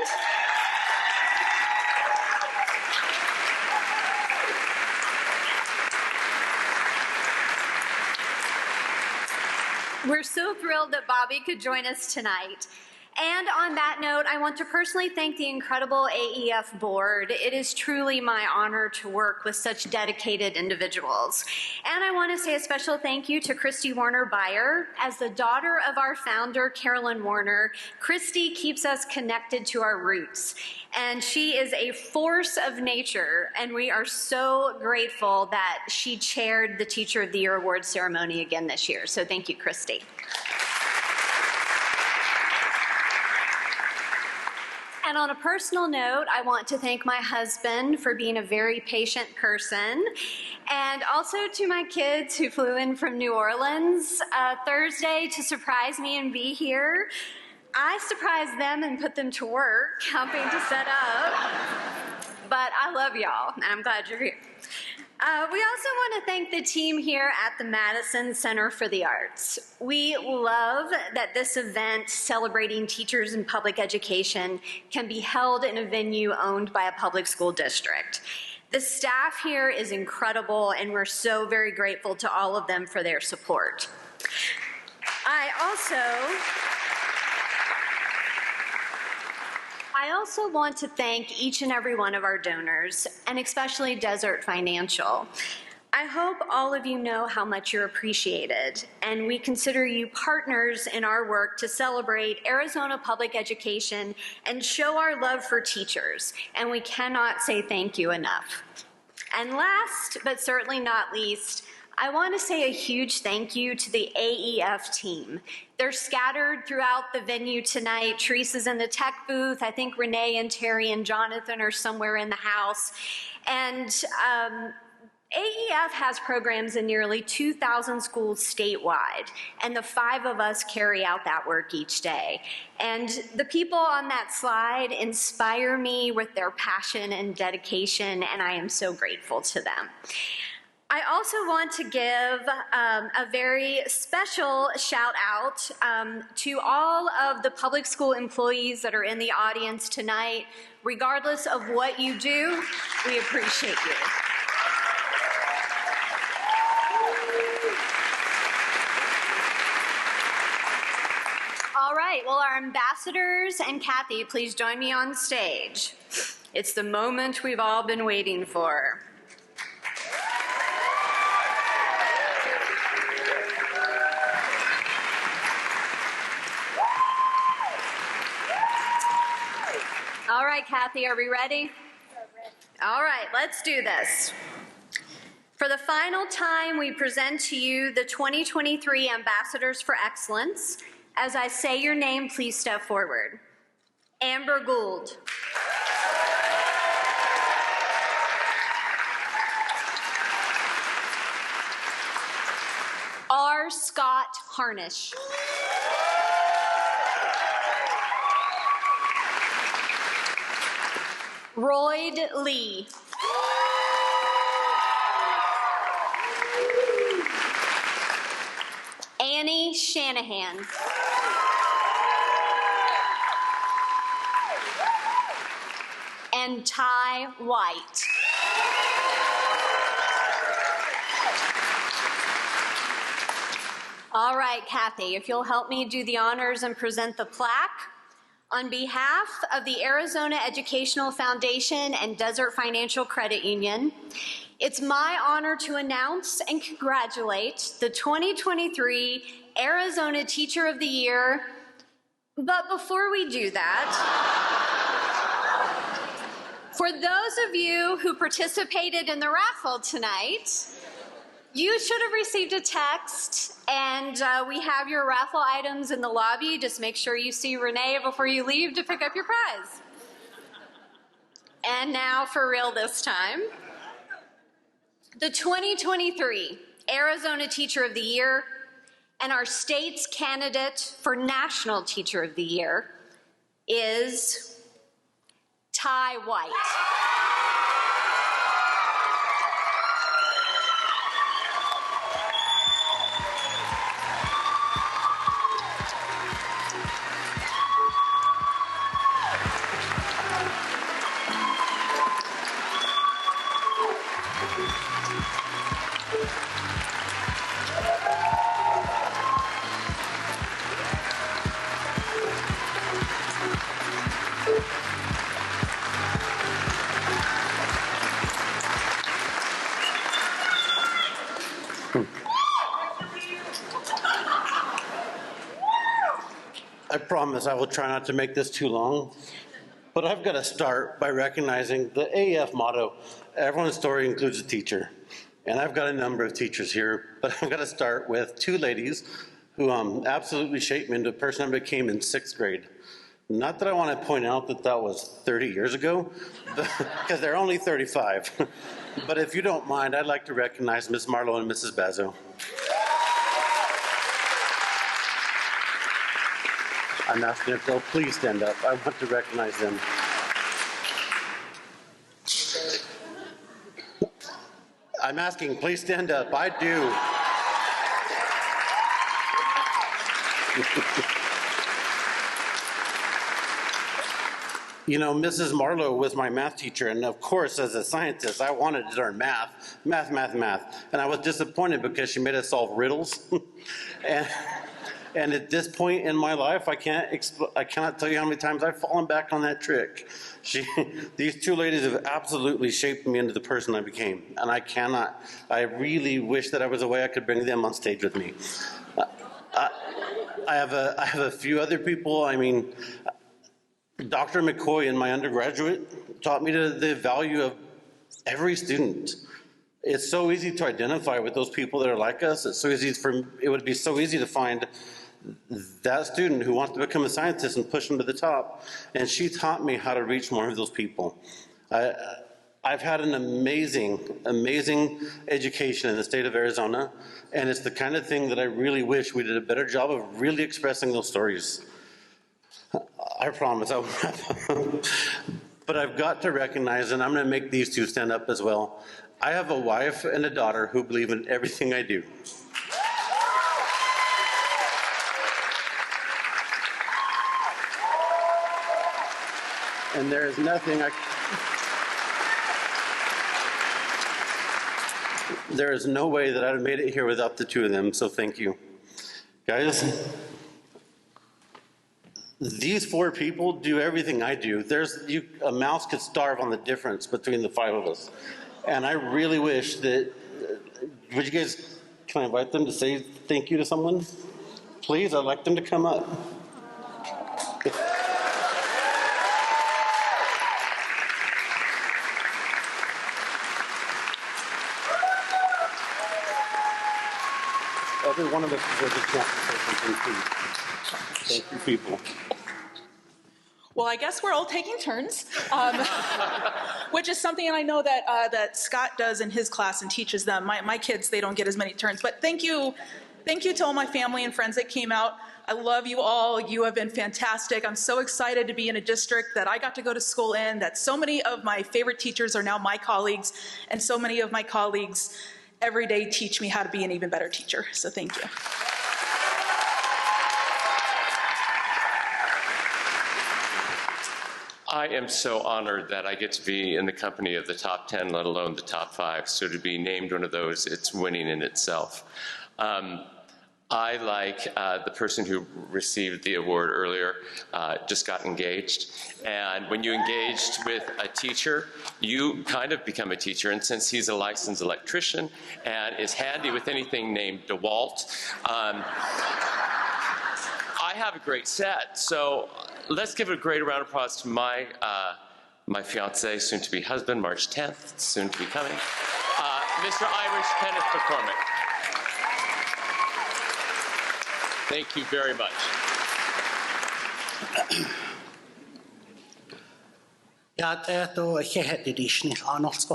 We're so thrilled that Bobby could join us tonight. And on that note, I want to personally thank the incredible AEF board. It is truly my honor to work with such dedicated individuals. And I want to say a special thank you to Christy Warner-Beyer. As the daughter of our founder, Carolyn Warner, Christy keeps us connected to our roots. And she is a force of nature, and we are so grateful that she chaired the Teacher of the Year Award ceremony again this year. So thank you, Christy. And on a personal note, I want to thank my husband for being a very patient person, and also to my kids who flew in from New Orleans Thursday to surprise me and be here. I surprised them and put them to work, helping to set up. But I love y'all, and I'm glad you're here. We also want to thank the team here at the Madison Center for the Arts. We love that this event celebrating teachers in public education can be held in a venue owned by a public school district. The staff here is incredible, and we're so very grateful to all of them for their support. I also want to thank each and every one of our donors, and especially Desert Financial. I hope all of you know how much you're appreciated, and we consider you partners in our work to celebrate Arizona public education and show our love for teachers, and we cannot say thank you enough. And last, but certainly not least, I want to say a huge thank you to the AEF team. They're scattered throughout the venue tonight. Teresa's in the tech booth. I think Renee and Terry and Jonathan are somewhere in the house. And AEF has programs in nearly 2,000 schools statewide, and the 5 of us carry out that work each day. And the people on that slide inspire me with their passion and dedication, and I am so grateful to them. I also want to give a very special shout out to all of the public school employees that are in the audience tonight. Regardless of what you do, we appreciate you. All right, well, our ambassadors and Kathy, please join me on stage. It's the moment we've all been waiting for. All right, Kathy, are we ready? All right, let's do this. For the final time, we present to you the 2023 Ambassadors for Excellence. As I say your name, please step forward. Amber Gould. R. Scott Harnish. Royd Lee. Annie Shanahan. And Ty White. All right, Kathy, if you'll help me do the honors and present the plaque. On behalf of the Arizona Educational Foundation and Desert Financial Credit Union, it's my honor to announce and congratulate the 2023 Arizona Teacher of the Year. But before we do that, for those of you who participated in the raffle tonight, you should have received a text, and we have your raffle items in the lobby. Just make sure you see Renee before you leave to pick up your prize. And now for real this time. The 2023 Arizona Teacher of the Year and our state's candidate for National Teacher of the Year is Ty White. promise I will try not to make this too long, but I've got to start by recognizing the AEF motto, everyone's story includes a teacher. And I've got a number of teachers here, but I've got to start with two ladies who absolutely shaped me into the person I became in 6th grade. Not that I want to point out that that was 30 years ago, because they're only 35. But if you don't mind, I'd like to recognize Ms. Marlowe and Mrs. Bazo. I'm asking if they'll please stand up. I want to recognize them. I'm asking, please stand up. I do. You know, Mrs. Marlowe was my math teacher, and of course, as a scientist, I wanted to learn math. And I was disappointed because she made us solve riddles. And at this point in my life, I cannot tell you how many times I've fallen back on that trick. These two ladies have absolutely shaped me into the person I became, and I really wish that I was a way I could bring them on stage with me. I have a few other people. I mean, Dr. McCoy in my undergraduate taught me the value of every student. It's so easy to identify with those people that are like us. It would be so easy to find that student who wants to become a scientist and push them to the top. And she taught me how to reach more of those people. I've had an amazing, amazing education in the state of Arizona, and it's the kind of thing that I really wish we did a better job of really expressing those stories. I promise I will. But I've got to recognize, and I'm going to make these two stand up as well. I have a wife and a daughter who believe in everything I do. And there is nothing there is no way that I'd have made it here without the two of them, so thank you. Guys, these 4 people do everything I do. A mouse could starve on the difference between the 5 of us. And I really wish that, can I invite them to say thank you to someone? Please, I'd like them to come up. Every one of us deserves a chance to say something, please. Thank you, people. Well, I guess we're all taking turns, which is something I know that Scott does in his class and teaches them. My kids, they don't get as many turns. But thank you to all my family and friends that came out. I love you all. You have been fantastic. I'm so excited to be in a district that I got to go to school in, that so many of my favorite teachers are now my colleagues, and so many of my colleagues every day teach me how to be an even better teacher. So thank you. I am so honored that I get to be in the company of the top 10, let alone the top 5. So to be named one of those, it's winning in itself. I, like the person who received the award earlier, just got engaged. And when you engaged with a teacher, you kind of become a teacher. And since he's a licensed electrician and is handy with anything named DeWalt, I have a great set. So let's give a great round of applause to my fiance, soon-to-be husband, March 10th, soon to be coming, Mr. Irish Kenneth McCormick. Thank you very much. Ja, då heter det snillt annars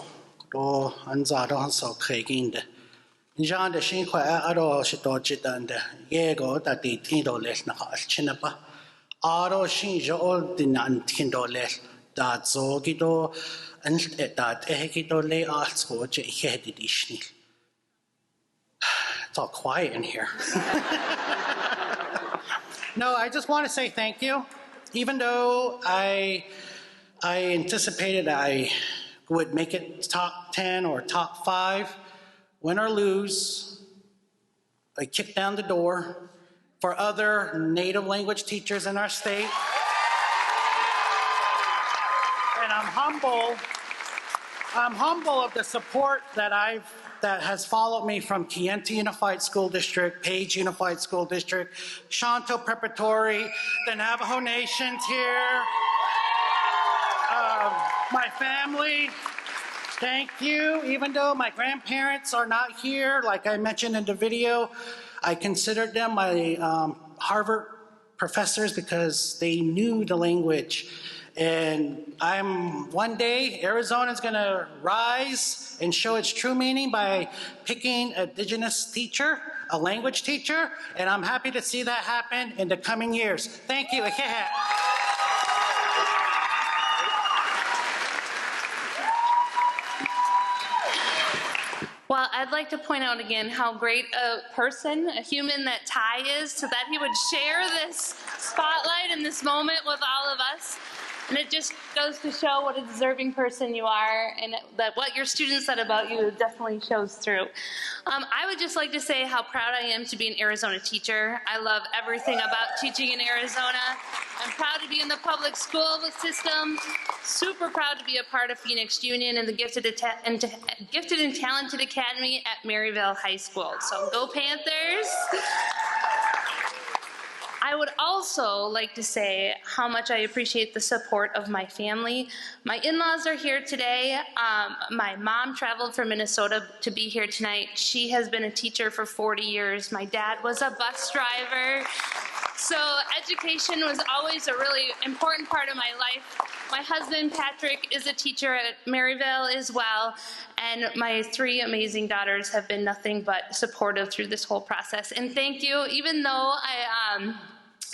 då han så kreginde. Ja, det shin kwa aro shito chitande. Yego da di tindo les na alchinapa. Aro shin jo dinan tindo les da zo gido and that gido le also je heter det snillt. It's all quiet in here. No, I just want to say thank you. Even though I anticipated I would make it top 10 or top 5, win or lose, I kicked down the door for other native language teachers in our state. And I'm I'm humble of the support that has followed me from Kienta Unified School District, Page Unified School District, Shanto Preparatory, the Navajo Nations here, my family. Thank you. Even though my grandparents are not here, like I mentioned in the video, I considered them my Harvard professors because they knew the language. And one day, Arizona is going to rise and show its true meaning by picking an indigenous teacher, a language teacher, and I'm happy to see that happen in the coming years. Thank you. Well, I'd like to point out again how great a person, a human that Ty is, so that he would share this spotlight in this moment with all of us. And it just goes to show what a deserving person you are, and that what your students said about you definitely shows through. I would just like to say how proud I am to be an Arizona teacher. I love everything about teaching in Arizona. I'm proud to be in the public school system, super proud to be a part of Phoenix Union and the Gifted and Talented Academy at Maryville High School. So go Panthers! I would also like to say how much I appreciate the support of my family. My in-laws are here today. My mom traveled from Minnesota to be here tonight. She has been a teacher for 40 years. My dad was a bus driver. So education was always a really important part of my life. My husband, Patrick, is a teacher at Maryville as well, and my 3 amazing daughters have been nothing but supportive through this whole process. And thank you, even though I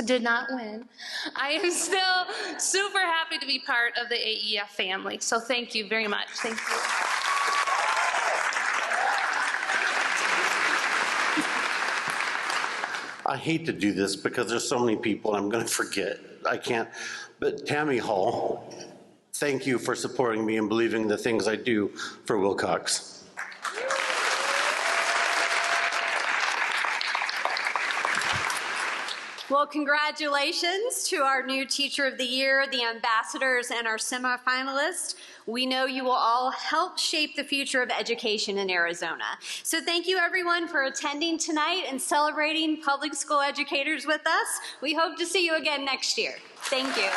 did not win, I am still super happy to be part of the AEF family. So thank you very much. Thank you. I hate to do this because there's so many people I'm going to forget. I can't. But Tammy Hall, thank you for supporting me and believing the things I do for Wilcox. Well, congratulations to our new Teacher of the Year, the ambassadors, and our semifinalists. We know you will all help shape the future of education in Arizona. So thank you everyone for attending tonight and celebrating public school educators with us. We hope to see you again next year. Thank you.